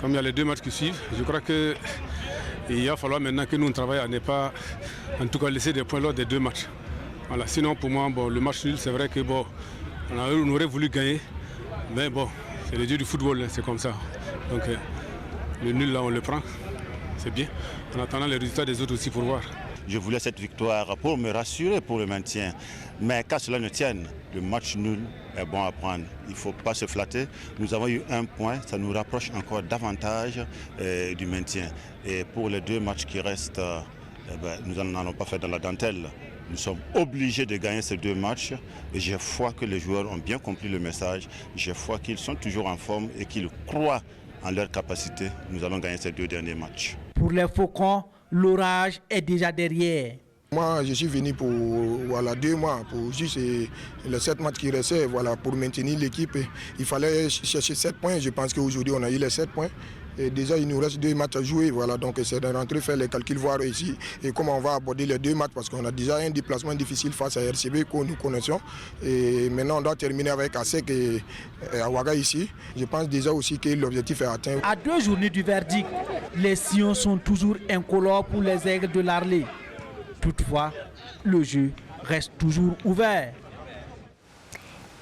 Comme il y a les 2 matchs qui suivent, je crois qu'il va falloir maintenant que nous travaillions à ne pas, en tout cas, laisser des points lors des 2 matchs. Voilà. Sinon, pour moi, le match nul, c'est vrai que on aurait voulu gagner, mais bon, c'est le jeu du football, c'est comme ça. Donc, le nul, là, on le prend, c'est bien. En attendant les résultats des autres aussi pour voir. Je voulais cette victoire pour me rassurer pour le maintien. Mais qu'à cela ne tienne, le match nul est bon à prendre. Il ne faut pas se flatter. Nous avons eu un point, ça nous rapproche encore davantage du maintien. Et pour les 2 matchs qui restent, nous n'en allons pas faire dans la dentelle. Nous sommes obligés de gagner ces 2 matchs et j'ai foi que les joueurs ont bien compris le message. J'ai foi qu'ils sont toujours en forme et qu'ils croient en leur capacité. Nous allons gagner ces 2 derniers matchs. Pour les Faucons, l'orage est déjà derrière. Moi, je suis venu pour 2 mois, pour juste les 7 matchs qui restaient, pour maintenir l'équipe. Il fallait chercher 7 points. Je pense qu'aujourd'hui, on a eu les 7 points. Et déjà, il nous reste 2 matchs à jouer. Donc, c'est de rentrer, faire les calculs, voir ici et comment on va aborder les 2 matchs. Parce qu'on a déjà un déplacement difficile face à RCB que nous connaissons. Et maintenant, on doit terminer avec ASEC et Ouaga ici. Je pense déjà aussi que l'objectif est atteint. À 2 journées du verdict, les sillons sont toujours incolores pour les Aigles de l'Arlé. Toutefois, le jeu reste toujours ouvert.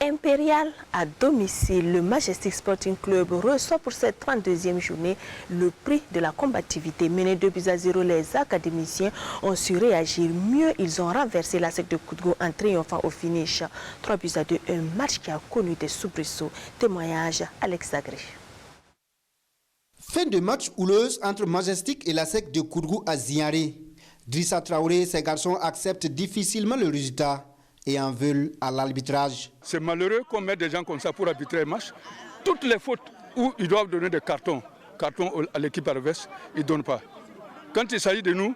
Impérial à domicile, le Majestic Sporting Club reçoit pour cette 32e journée le prix de la combativité. Menés 2-0, les académiciens ont su réagir mieux. Ils ont renversé la SEC de Koudgou en triomphant au finish. 3-2, un match qui a connu des soubresauts. Témoignage Alex Zagré. Fin de match houleuse entre Majestic et la SEC de Koudgou à Ziaré. Drissa Traoré et ses garçons acceptent difficilement le résultat et en veulent à l'arbitrage. C'est malheureux qu'on mette des gens comme ça pour arbitrer un match. Toutes les fautes où ils doivent donner des cartons à l'équipe adverse, ils ne donnent pas. Quand il s'agit de nous,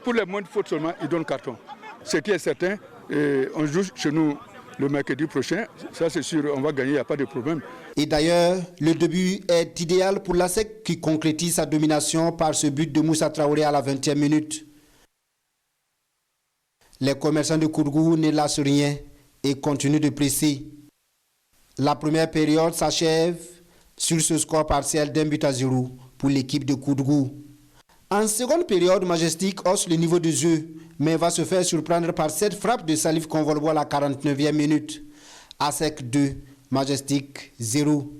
pour les moindres fautes seulement, ils donnent carton. Ce qui est certain, on joue chez nous le mercredi prochain, ça c'est sûr, on va gagner, il n'y a pas de problème. Et d'ailleurs, le début est idéal pour la SEC qui concrétise sa domination par ce but de Moussa Traoré à la 20e minute. Les commerçants de Koudgou ne lâchent rien et continuent de presser. La première période s'achève sur ce score partiel d'1-0 pour l'équipe de Koudgou. En seconde période, Majestic hausse le niveau de jeu, mais va se faire surprendre par cette frappe de Salif Convolbo à la 49e minute. ASEC 2, Majestic 0.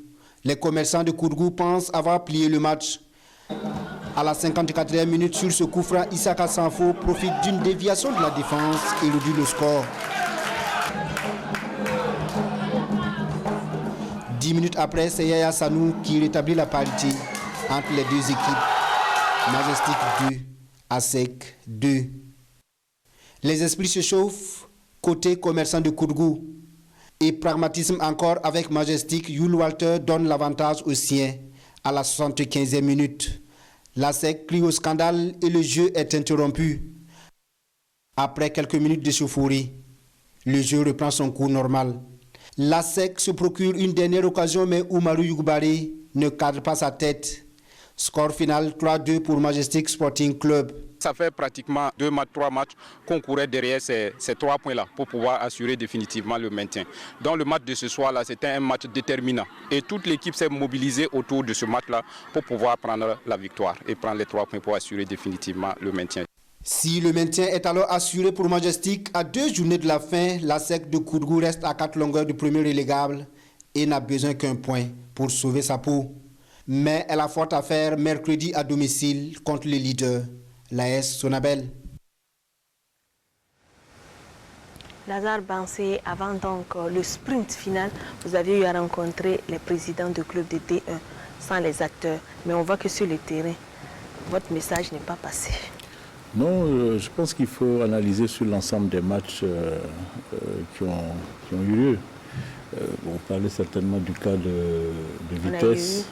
Les commerçants de Koudgou pensent avoir plié le match. À la 54e minute, sur ce coup franc, Issaka Sanfo profite d'une déviation de la défense et réduit le score. 10 minutes après, c'est Yaya Sanou qui rétablit la parité entre les 2 équipes. Majestic 2, ASEC 2. Les esprits se chauffent côté commerçant de Koudgou. Et pragmatisme encore avec Majestic, Yul Walter donne l'avantage aux siens à la 75e minute. La SEC crie au scandale et le jeu est interrompu. Après quelques minutes de chauffourée, le jeu reprend son cours normal. La SEC se procure une dernière occasion, mais Oumarou Yougbaré ne cadre pas sa tête. Score final 3-2 pour Majestic Sporting Club. Ça fait pratiquement 2 matchs, 3 matchs qu'on courait derrière ces 3 points-là pour pouvoir assurer définitivement le maintien. Dans le match de ce soir-là, c'était un match déterminant. Et toute l'équipe s'est mobilisée autour de ce match-là pour pouvoir prendre la victoire et prendre les 3 points pour assurer définitivement le maintien. Si le maintien est alors assuré pour Majestic, à 2 journées de la fin, la SEC de Koudgou reste à 4 longueurs du premier relégable et n'a besoin qu'un point pour sauver sa peau. Mais elle a fort à faire mercredi à domicile contre le leader, l'AS Sonabel. Lazare Bansé, avant donc le sprint final, vous avez eu à rencontrer les présidents de club de D1 sans les acteurs. Mais on voit que sur le terrain, votre message n'est pas passé. Non, je pense qu'il faut analyser sur l'ensemble des matchs qui ont eu lieu. On parlait certainement du cas de vitesse.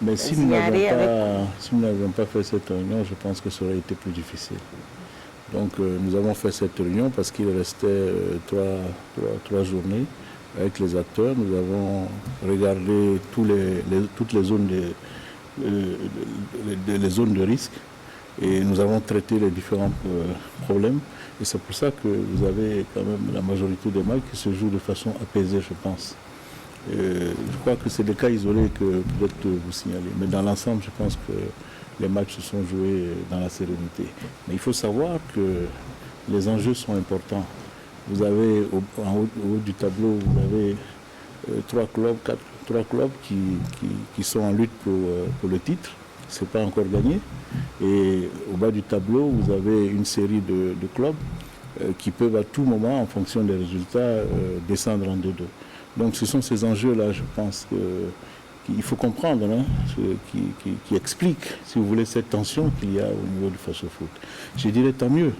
Mais si nous n'avions pas fait cette réunion, je pense que ça aurait été plus difficile. Donc nous avons fait cette réunion parce qu'il restait 3 journées avec les acteurs. Nous avons regardé toutes les zones les zones de risque et nous avons traité les différents problèmes. Et c'est pour ça que vous avez quand même la majorité des matchs qui se jouent de façon apaisée, je pense. Je crois que c'est des cas isolés que peut-être vous signalez. Mais dans l'ensemble, je pense que les matchs se sont joués dans la sérénité. Mais il faut savoir que les enjeux sont importants. Vous avez en haut du tableau, vous avez 3 clubs qui sont en lutte pour le titre. c'est pas encore gagné. Et au bas du tableau, vous avez une série de clubs qui peuvent à tout moment, en fonction des résultats, descendre en 2-2. Donc ce sont ces enjeux-là, je pense, qu'il faut comprendre, hein, qui expliquent, si vous voulez, cette tension qu'il y a au niveau du Faso Foot. Je dirais tant mieux.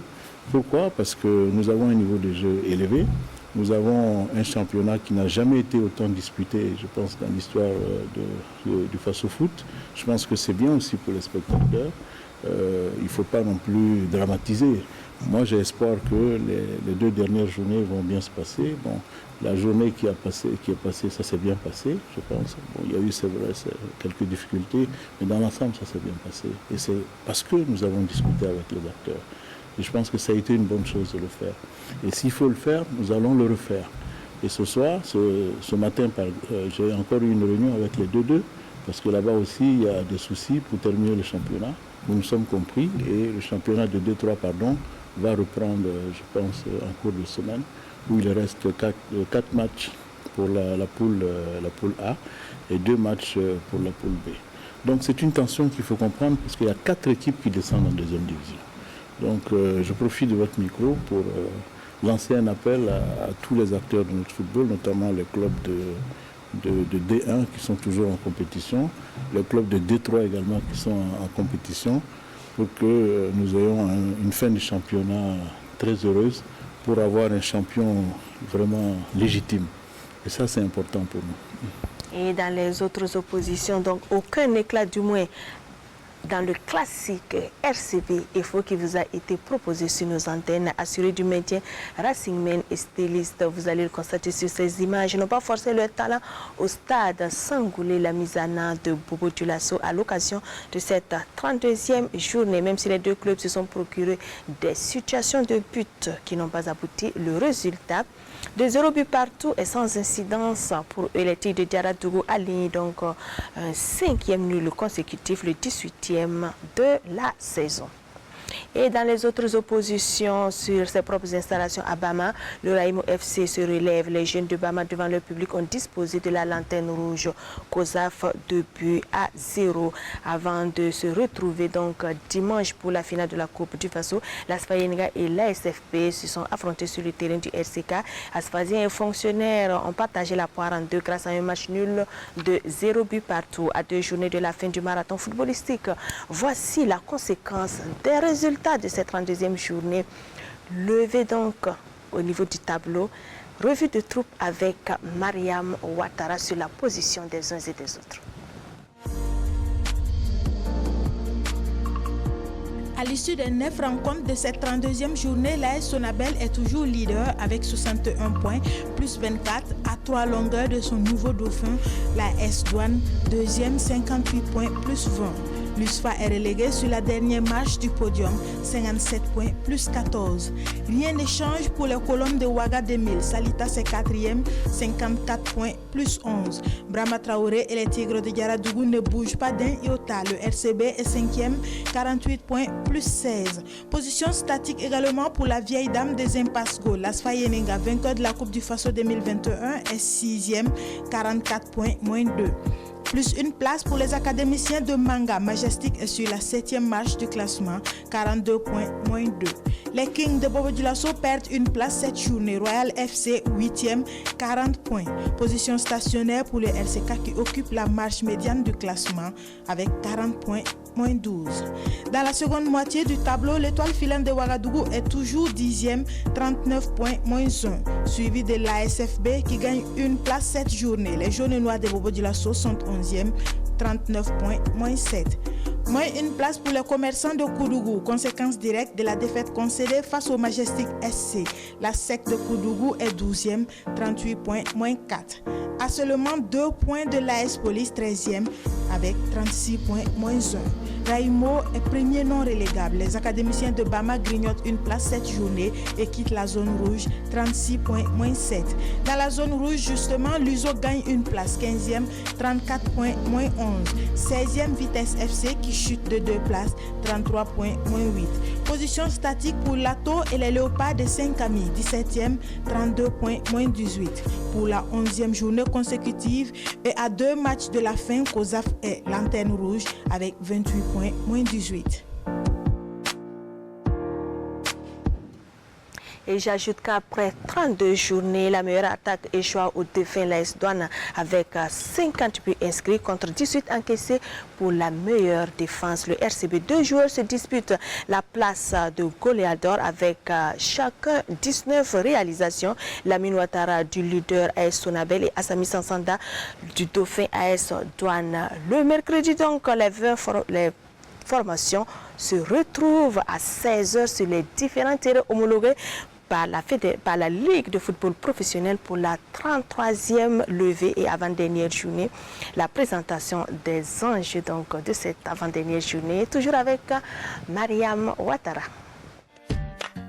Pourquoi? Parce que nous avons un niveau de jeu élevé. Nous avons un championnat qui n'a jamais été autant disputé, je pense, dans l'histoire du Faso Foot. Je pense que c'est bien aussi pour les spectateurs. Il ne faut pas non plus dramatiser. Moi, j'ai espoir que les 2 dernières journées vont bien se passer. Bon, la journée qui est passée, ça s'est bien passé, je pense. Bon, il y a eu, c'est vrai, quelques difficultés, mais dans l'ensemble, ça s'est bien passé. Et c'est parce que nous avons discuté avec les acteurs. Et je pense que ça a été une bonne chose de le faire. Et s'il faut le faire, nous allons le refaire. Et ce soir, ce matin, j'ai encore eu une réunion avec les 2-2, parce que là-bas aussi, il y a des soucis pour terminer le championnat. Nous nous sommes compris, et le championnat de 2-3, va reprendre, je pense, en cours de semaine, où il reste 4 matchs pour la poule A et 2 matchs pour la poule B. Donc c'est une tension qu'il faut comprendre, parce qu'il y a 4 équipes qui descendent en 2e division. Donc je profite de votre micro pour lancer un appel à tous les acteurs de notre football, notamment les clubs de D1 qui sont toujours en compétition, les clubs de D3 également qui sont en compétition, pour que nous ayons une fin de championnat très heureuse, pour avoir un champion vraiment légitime. Et ça, c'est important pour nous. Et dans les autres oppositions, donc aucun éclat du moins dans le classique RCB EFO qui vous a été proposé sur nos antennes, assuré du maintien. Racing Men et Stéliste, vous allez le constater sur ces images, n'ont pas forcé leur talent au stade Sangoulé, la mise en œuvre de Bobo Dioulasso à l'occasion de cette 32e journée. Même si les 2 clubs se sont procurés des situations de but qui n'ont pas abouti, le résultat de 0 but partout et sans incidence pour eux. Les Tigres de Diaradougou alignent donc un 5e nul consécutif, le 18e de la saison. Et dans les autres oppositions sur ses propres installations à Bama, le Raïmo FC se relève. Les jeunes de Bama devant le public ont disposé de la lanterne rouge COSAF 2-0 avant de se retrouver donc dimanche pour la finale de la Coupe du Faso. L'Asfayenga et l'ASFP se sont affrontés sur le terrain du RCK. Asfasiens et fonctionnaires ont partagé la poire en 2 grâce à un match nul de 0 but partout à 2 journées de la fin du marathon footballistique. Voici la conséquence des résultats de cette 32e journée. Levé donc au niveau du tableau, revue de troupe avec Mariam Ouattara sur la position des uns et des autres. À l'issue des 9 rencontres de cette 32e journée, l'AS Sonabel est toujours leader avec 61 points, plus 24 à 3 longueurs de son nouveau dauphin, l'AS Douane, 2e, 58 points, plus 20. L'USFA est relégué sur la dernière marche du podium, 57 points plus 14. Rien ne change pour les colonnes de Ouaga 2000. Salitas est 4e, 54 points plus 11. Brahma Traoré et les Tigres de Diaradougou ne bougent pas d'un iota. Le RCB est 5e, 48 points plus 16. Position statique également pour la vieille dame des impasses Go. L'Asfa Yenenga, vainqueur de la Coupe du Faso 2021, est 6e, 44 points moins 2. Plus une place pour les académiciens de Manga. Majestic est sur la 7e marche du classement, 42 points moins 2. Les Kings de Bobo Dioulasso perdent une place cette journée. Royal FC 8e, 40 points. Position stationnaire pour le RCK qui occupe la marche médiane du classement avec 40 points moins 12. Dans la seconde moitié du tableau, l'étoile filante de Ouagadougou est toujours 10e, 39 points moins 1. Suivi de l'ASFB qui gagne une place cette journée. Les jaunes et noirs de Bobo Dioulasso sont 11e, 39 points moins 7. Moins une place pour les commerçants de Koudougou, conséquence directe de la défaite concédée face au Majestic SC. La SEC de Koudougou est 12e, 38 points moins 4. À seulement 2 points de l'AS Police 13e avec 36 points moins 1. Raïmo est premier non relégable. Les académiciens de Bama grignotent une place cette journée et quittent la zone rouge, 36 points moins 7. Dans la zone rouge, justement, l'USO gagne une place, 15e, 34 points moins 11. 16e Vitesse FC qui chute de 2 places, 33 points moins 8. Position statique pour Lato et les Léopards de Saint-Camille, 17e, 32 points moins 18. pour la 11e journée consécutive et à 2 matchs de la fin, COSAF est lanterne rouge avec 28 points, moins 18. Et j'ajoute qu'après 32 journées, la meilleure attaque échoua au défunt l'AS Douanes avec 50 buts inscrits contre 18 encaissés pour la meilleure défense. Le RCB, 2 joueurs se disputent la place de goléador avec chacun 19 réalisations. Lamine Ouattara du leader AS Sonabel et Assami Sansanda du dauphin AS Douanes. Le mercredi donc, les formations se retrouvent à 16h sur les différents terrains homologués par la Ligue de football professionnel pour la 33e levée et avant-dernière journée. La présentation des enjeux donc, de cette avant-dernière journée, toujours avec Mariam Ouattara.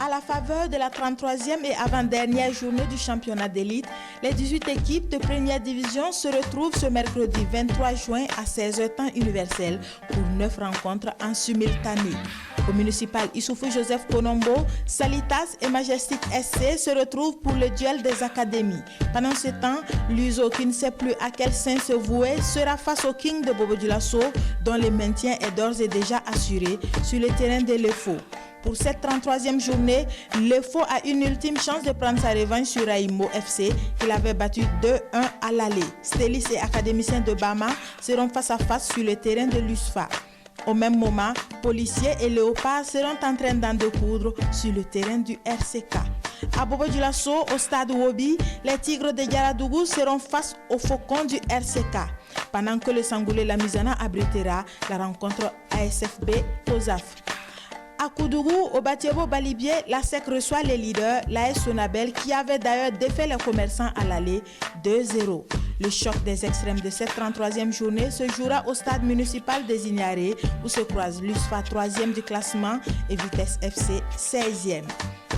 À la faveur de la 33e et avant-dernière journée du championnat d'élite, les 18 équipes de première division se retrouvent ce mercredi 23 juin à 16h temps universel pour 9 rencontres en simultané. Au municipal Issoufou Joseph Konombo, Salitas et Majestic SC se retrouvent pour le duel des académies. Pendant ce temps, l'USO qui ne sait plus à quel sein se vouer sera face au King de Bobo Dioulasso dont le maintien est d'ores et déjà assuré sur le terrain de l'EFO. Pour cette 33e journée, l'EFO a une ultime chance de prendre sa revanche sur Raïmo FC qu'il avait battu 2-1 à l'aller. Stélis et académiciens de Bama seront face à face sur le terrain de l'USFA. Au même moment, policiers et léopards seront en train d'en découdre sur le terrain du RCK. À Bobo Dioulasso, au stade Wobi, les Tigres de Yaradougou seront face aux Faucons du RCK. Pendant que le Sangoulé Lamizana abritera la rencontre ASFB COSAF. À Koudougou, au Batiebo Balibier, la SEC reçoit les leaders, l'AS Sonabel, qui avait d'ailleurs défait les commerçants à l'aller 2-0. Le choc des extrêmes de cette 33e journée se jouera au stade municipal des Ignarés, où se croisent l'USFA 3e du classement et Vitesse FC 16e.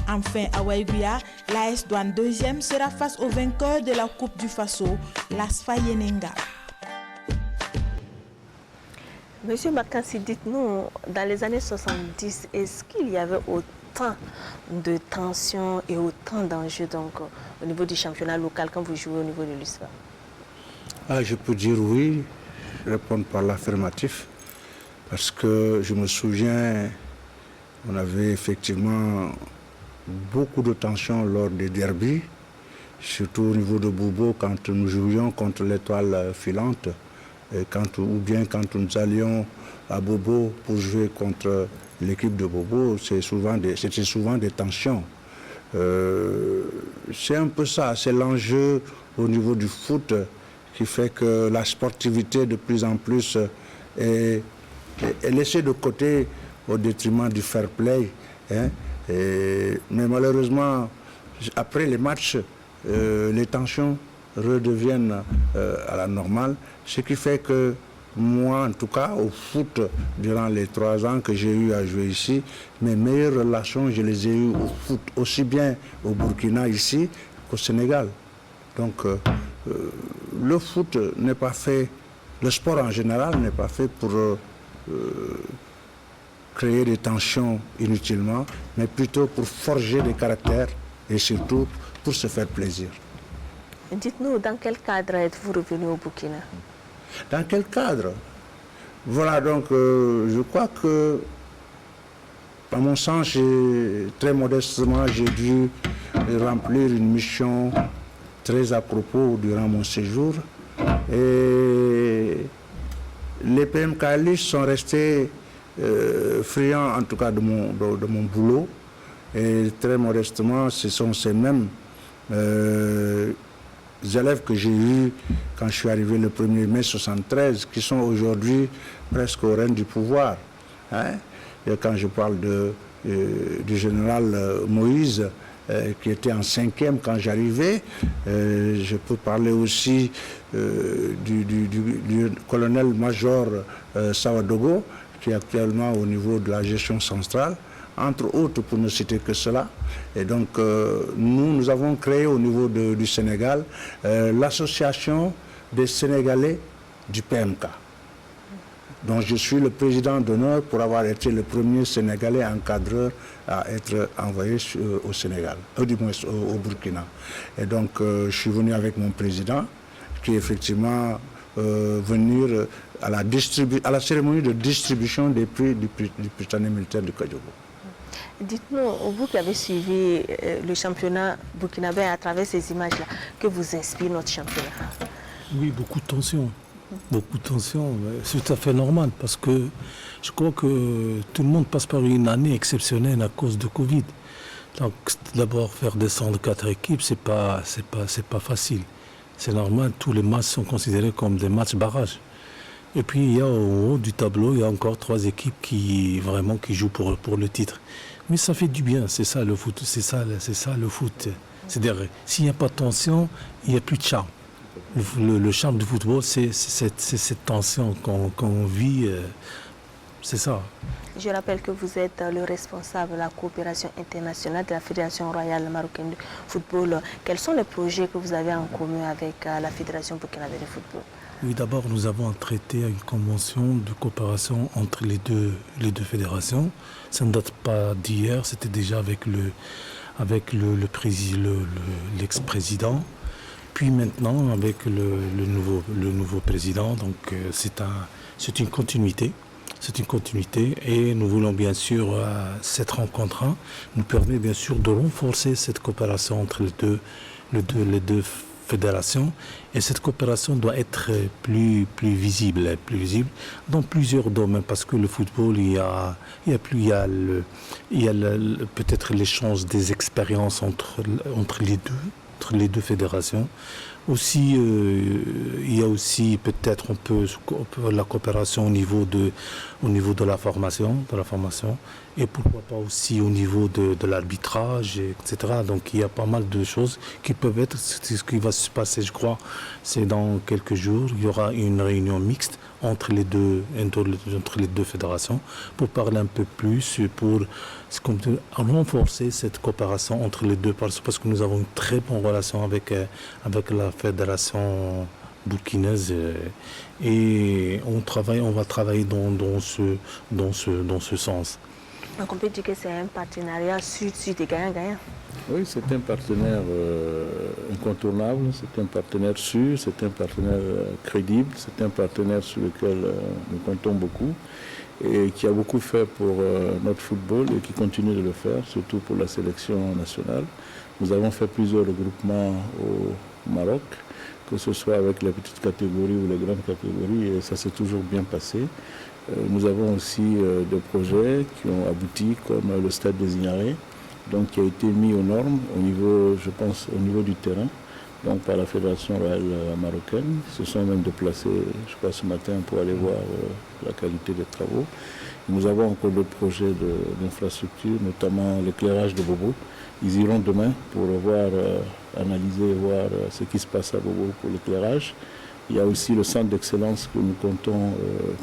Enfin, à Waïguya, l'AS Douane 2e sera face au vainqueur de la Coupe du Faso, l'Asfa Yenenga. Monsieur Makansi, dites-nous, dans les années 70, est-ce qu'il y avait autant de tensions et autant d'enjeux donc, au niveau du championnat local quand vous jouez au niveau de l'USFA? Je peux dire oui, répondre par l'affirmatif, parce que je me souviens, on avait effectivement beaucoup de tensions lors des derbies, surtout au niveau de Bobo quand nous jouions contre l'Étoile filante. Ou bien quand nous allions à Bobo pour jouer contre l'équipe de Bobo, c'était souvent des tensions. C'est un peu ça, c'est l'enjeu au niveau du foot qui fait que la sportivité de plus en plus est laissée de côté au détriment du fair play. Hein. Mais malheureusement, après les matchs, les tensions redeviennent à la normale, ce qui fait que moi, en tout cas, au foot, durant les 3 ans que j'ai eu à jouer ici, mes meilleures relations, je les ai eues au foot, aussi bien au Burkina ici qu'au Sénégal. Donc, le foot n'est pas fait, le sport en général n'est pas fait pour créer des tensions inutilement, mais plutôt pour forger des caractères et surtout pour se faire plaisir. Dites-nous, dans quel cadre êtes-vous revenu au Burkina? Dans quel cadre? Voilà, donc je crois que, à mon sens, très modestement, j'ai dû remplir une mission très à propos durant mon séjour. Et les PMK sont restés friands, en tout cas, de mon boulot. Et très modestement, ce sont ces mêmes élèves que j'ai eus quand je suis arrivé le 1er mai 1973, qui sont aujourd'hui presque au règne du pouvoir. Hein? Et quand je parle du général Moïse, qui était en 5e quand j'arrivais, je peux parler aussi du colonel-major Sawadogo, qui est actuellement au niveau de la gestion centrale, entre autres, pour ne citer que cela. Et donc, nous avons créé au niveau du Sénégal l'association des Sénégalais du PMK. Donc je suis le président d'honneur pour avoir été le premier Sénégalais encadreur à être envoyé au Sénégal, du moins au Burkina. Et donc je suis venu avec mon président qui effectivement venir à la cérémonie de distribution des prix du Prytanée militaire de Kadiogo. Dites-nous, vous qui avez suivi le championnat burkinabé à travers ces images-là, que vous inspire notre championnat? Oui, beaucoup de tension. Beaucoup de tension, c'est tout à fait normal parce que je crois que tout le monde passe par une année exceptionnelle à cause de Covid. Donc d'abord faire descendre 4 équipes, c'est pas facile. C'est normal, tous les matchs sont considérés comme des matchs barrages. Et puis il y a au haut du tableau, il y a encore 3 équipes qui jouent pour le titre. Mais ça fait du bien, c'est ça le foot, c'est ça le foot. C'est-à-dire s'il n'y a pas de tension, il n'y a plus de charme. Le charme du football, c'est cette tension qu'on vit, c'est ça. Je rappelle que vous êtes le responsable de la coopération internationale de la Fédération royale marocaine de football. Quels sont les projets que vous avez en commun avec la Fédération burkinabé de football? Oui, d'abord, nous avons traité une convention de coopération entre les deux fédérations. Ça ne date pas d'hier, c'était déjà avec l'ex-président. Puis maintenant, avec le nouveau président, donc c'est une continuité. C'est une continuité et nous voulons bien sûr, cette rencontre nous permet bien sûr de renforcer cette coopération entre les deux fédérations. Et cette coopération doit être plus visible dans plusieurs domaines parce que le football, il y a peut-être l'échange des expériences entre les deux fédérations. Aussi, il y a aussi peut-être la coopération au niveau de la formation, et pourquoi pas aussi au niveau de l'arbitrage, etc. Donc il y a pas mal de choses qui peuvent être, c'est ce qui va se passer, je crois, c'est dans quelques jours, il y aura une réunion mixte entre les deux fédérations pour parler un peu plus, pour renforcer cette coopération entre les deux, parce que nous avons une très bonne relation avec la fédération burkinaise et on va travailler dans ce sens. Donc on peut dire que c'est un partenariat sud-sud et gagnant-gagnant. Oui, c'est un partenaire incontournable, c'est un partenaire sûr, c'est un partenaire crédible, c'est un partenaire sur lequel nous comptons beaucoup et qui a beaucoup fait pour notre football et qui continue de le faire, surtout pour la sélection nationale. Nous avons fait plusieurs regroupements au Maroc, que ce soit avec les petites catégories ou les grandes catégories, et ça s'est toujours bien passé. Nous avons aussi des projets qui ont abouti, comme le stade des Ignarés, donc qui a été mis aux normes au niveau, je pense, au niveau du terrain, donc par la Fédération royale marocaine. Ils se sont même déplacés, je crois, ce matin pour aller voir la qualité des travaux. Nous avons encore d'autres projets d'infrastructure, notamment l'éclairage de Bobo. Ils iront demain pour voir, analyser, voir ce qui se passe à Bobo pour l'éclairage. Il y a aussi le centre d'excellence que nous comptons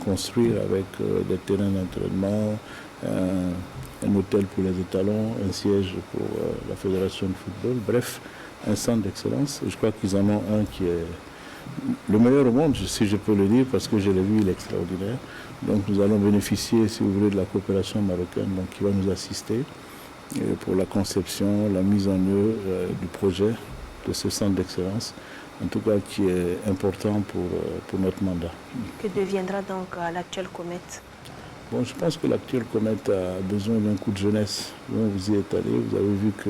construire avec des terrains d'entraînement, un hôtel pour les étalons, un siège pour la fédération de football. Bref, un centre d'excellence. Je crois qu'ils en ont un qui est le meilleur au monde, si je peux le dire, parce que je l'ai vu, il est extraordinaire. Donc nous allons bénéficier, si vous voulez, de la coopération marocaine, donc qui va nous assister pour la conception, la mise en œuvre du projet de ce centre d'excellence, en tout cas qui est important pour notre mandat. Que deviendra donc l'actuel Comet? Bon, je pense que l'actuel Comet a besoin d'un coup de jeunesse. Vous y êtes allé, vous avez vu que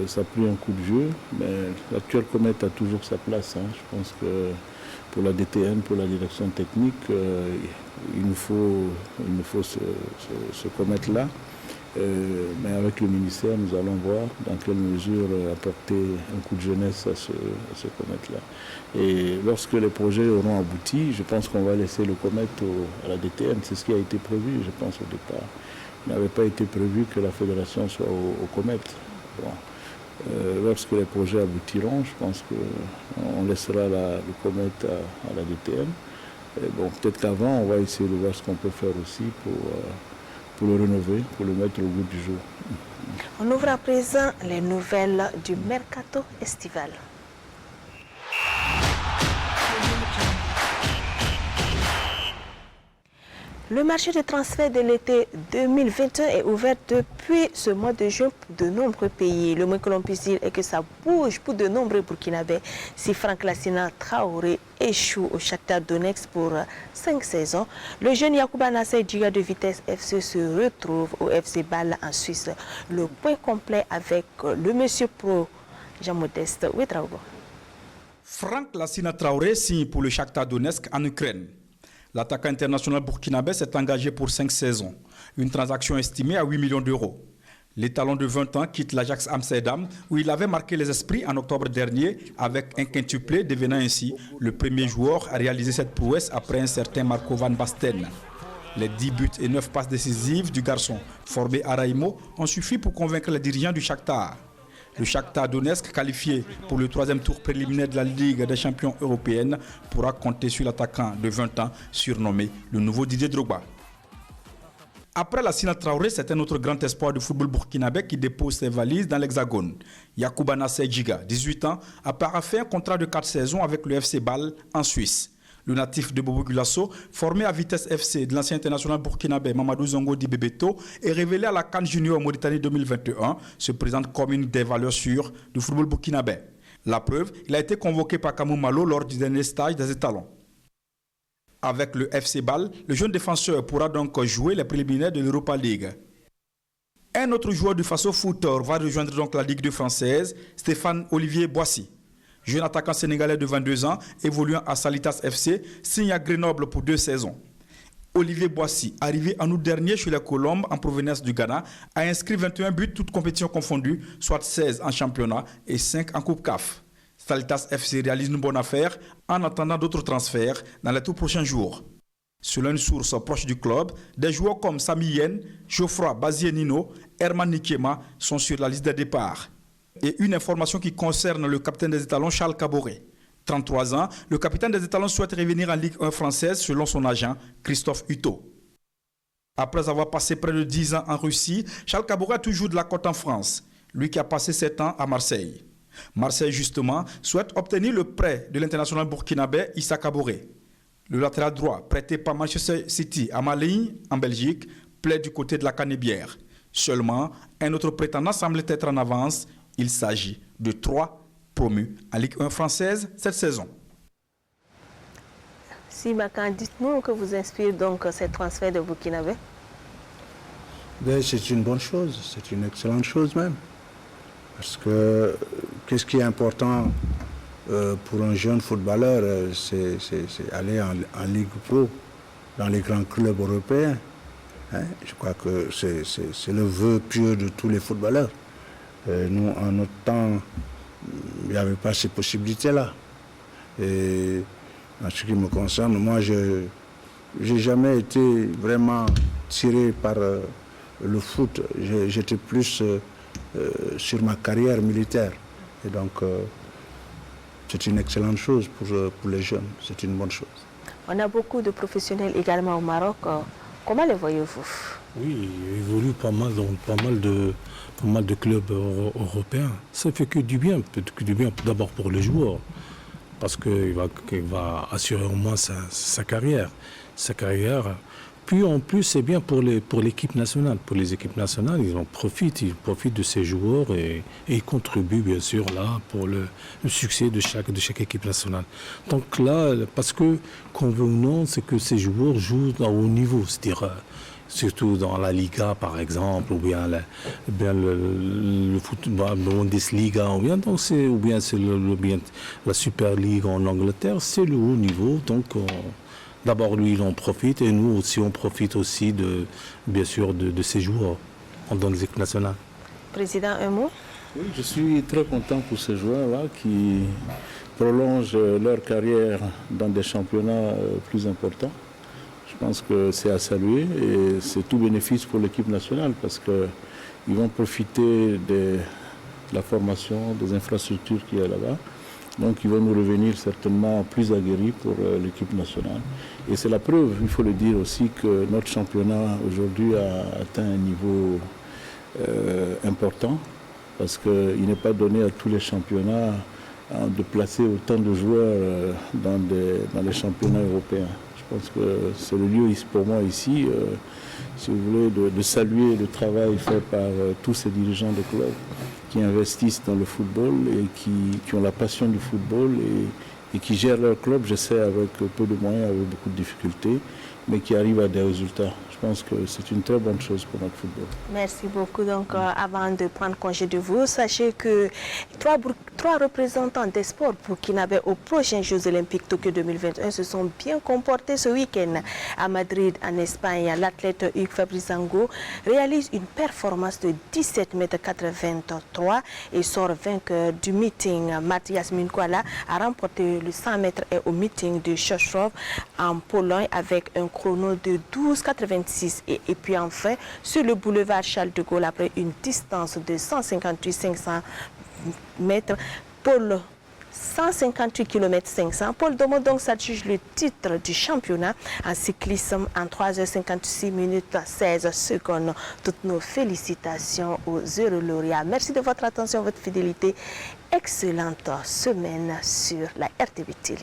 ça a pris un coup de vieux, mais l'actuel Comet a toujours sa place. Je pense que pour la DTN, pour la direction technique, il nous faut ce Comet-là. Mais avec le ministère, nous allons voir dans quelle mesure apporter un coup de jeunesse à ce Comet-là. Et lorsque les projets auront abouti, je pense qu'on va laisser le Comet à la DTN. C'est ce qui a été prévu, je pense, au départ. Il n'avait pas été prévu que la fédération soit au Comet. Bon. Lorsque les projets aboutiront, je pense qu'on laissera le Comet à la DTN. Et bon, peut-être qu'avant, on va essayer de voir ce qu'on peut faire aussi pour le rénover, pour le mettre au goût du jour. On ouvre à présent les nouvelles du mercato estival. Le marché de transfert de l'été 2021 est ouvert depuis ce mois de juin pour de nombreux pays. Le moins que l'on puisse dire est que ça bouge pour de nombreux Burkinabés. Si Franck Lassina Traoré échoue au Shakhtar Donetsk pour 5 saisons, le jeune Yacouba Nasser Djiga de Vitesse FC se retrouve au FC Bâle en Suisse. Le point complet avec le monsieur pro Jean-Modeste Ouedraogo. Franck Lassina Traoré signe pour le Shakhtar Donetsk en Ukraine. L'attaquant international burkinabé s'est engagé pour 5 saisons, une transaction estimée à 8 millions d'euros. L'étalon de 20 ans quitte l'Ajax Amsterdam où il avait marqué les esprits en octobre dernier avec un quintuplé, devenant ainsi le premier joueur à réaliser cette prouesse après un certain Marco van Basten. Les 10 buts et 9 passes décisives du garçon formé à Raimo ont suffi pour convaincre les dirigeants du Shakhtar. Le Shakhtar Donetsk, qualifié pour le 3e tour préliminaire de la Ligue des champions européenne, pourra compter sur l'attaquant de 20 ans, surnommé le nouveau Didier Drogba. Après Lassina Traoré, c'est un autre grand espoir du football burkinabé qui dépose ses valises dans l'Hexagone. Yacouba Nasser Djiga, 18 ans, a paraphé un contrat de 4 saisons avec le FC Bâle en Suisse. Le natif de Bobo Gulasso, formé à Vitesse FC de l'ancien international burkinabé Mamadou Zongo Di Bebeto, est révélé à la CAN Junior Mauritanie 2021, se présente comme une des valeurs sûres du football burkinabé. La preuve, il a été convoqué par Kamou Malo lors du dernier stage des étalons. Avec le FC Bâle, le jeune défenseur pourra donc jouer les préliminaires de l'Europa League. Un autre joueur du Faso Footer va rejoindre donc la Ligue 2 française, Stéphane Olivier Boissy. Jeune attaquant sénégalais de 22 ans, évoluant à Salitas FC, signe à Grenoble pour 2 saisons. Olivier Boissy, arrivé en août dernier chez les Colombes en provenance du Ghana, a inscrit 21 buts toutes compétitions confondues, soit 16 en championnat et 5 en Coupe CAF. Salitas FC réalise une bonne affaire en attendant d'autres transferts dans les tout prochains jours. Selon une source proche du club, des joueurs comme Sami Yen, Geoffroy Bazienino, Herman Nikema sont sur la liste des départs. Et une information qui concerne le capitaine des étalons Charles Caboret. 33 ans, le capitaine des étalons souhaite revenir en Ligue 1 française selon son agent Christophe Hutto. Après avoir passé près de 10 ans en Russie, Charles Caboret a toujours de la cote en France, lui qui a passé 7 ans à Marseille. Marseille justement souhaite obtenir le prêt de l'international burkinabé Issa Caboret. Le latéral droit prêté par Manchester City à Malines en Belgique plaide du côté de la Canébière. Seulement, un autre prétendant semble être en avance. Il s'agit de 3 promus en Ligue 1 française cette saison. Si Makan, dites-nous que vous inspire donc ces transferts de Burkinabé. C'est une bonne chose, c'est une excellente chose même. Parce que qu'est-ce qui est important pour un jeune footballeur, c'est aller en Ligue Pro, dans les grands clubs européens. Hein? Je crois que c'est le vœu pieux de tous les footballeurs. Nous, en notre temps, il n'y avait pas ces possibilités-là. Et en ce qui me concerne, moi, je n'ai jamais été vraiment tiré par le foot. J'étais plus sur ma carrière militaire. Et donc, c'est une excellente chose pour les jeunes. C'est une bonne chose. On a beaucoup de professionnels également au Maroc. Comment les voyez-vous? Oui, il évolue pas mal dans pas mal de clubs européens. Ça fait que du bien d'abord pour les joueurs, parce qu'il va assurer au moins sa carrière. Puis en plus, c'est bien pour l'équipe nationale. Pour les équipes nationales, ils profitent de ces joueurs et ils contribuent bien sûr là pour le succès de chaque équipe nationale. Donc là, parce que, qu'on veut ou non, c'est que ces joueurs jouent à haut niveau, c'est-à-dire surtout dans la Liga par exemple, ou bien le football, la Bundesliga, ou bien c'est la Super League en Angleterre, c'est le haut niveau. Donc d'abord lui il en profite et nous aussi on profite aussi bien sûr de ces joueurs dans les équipes nationales. Président, un mot? Oui, je suis très content pour ces joueurs-là qui prolongent leur carrière dans des championnats plus importants. Je pense que c'est à saluer et c'est tout bénéfice pour l'équipe nationale parce qu'ils vont profiter de la formation, des infrastructures qu'il y a là-bas. Donc ils vont nous revenir certainement plus aguerris pour l'équipe nationale. Et c'est la preuve, il faut le dire aussi, que notre championnat aujourd'hui a atteint un niveau important parce qu'il n'est pas donné à tous les championnats de placer autant de joueurs dans les championnats européens. Je Je pense que c'est le lieu pour moi ici, si vous voulez, de saluer le travail fait par tous ces dirigeants de club qui investissent dans le football et qui ont la passion du football et qui gèrent leur club, je sais, avec peu de moyens, avec beaucoup de difficultés, mais qui arrivent à des résultats. Je pense que c'est une très bonne chose pour notre football. Merci beaucoup. Donc, avant de prendre congé de vous, sachez que trois représentants des sports burkinabés aux prochains Jeux Olympiques Tokyo 2021 se sont bien comportés ce week-end. À Madrid, en Espagne, l'athlète Hugues Fabrizango réalise une performance de 17,83 m et sort vainqueur du meeting. Mathias Minkwala a remporté le 100 m et au meeting de Choszów en Pologne avec un chrono de 12,86 et puis enfin sur le boulevard Charles de Gaulle après une distance de 158,500 mètres, Paul 158 km 500. Paul Domo donc s'adjuge le titre du championnat en cyclisme en 3h56 minutes 16 secondes. Toutes nos félicitations aux heureux lauréats. Merci de votre attention, votre fidélité. Excellente semaine sur la RTV Télé.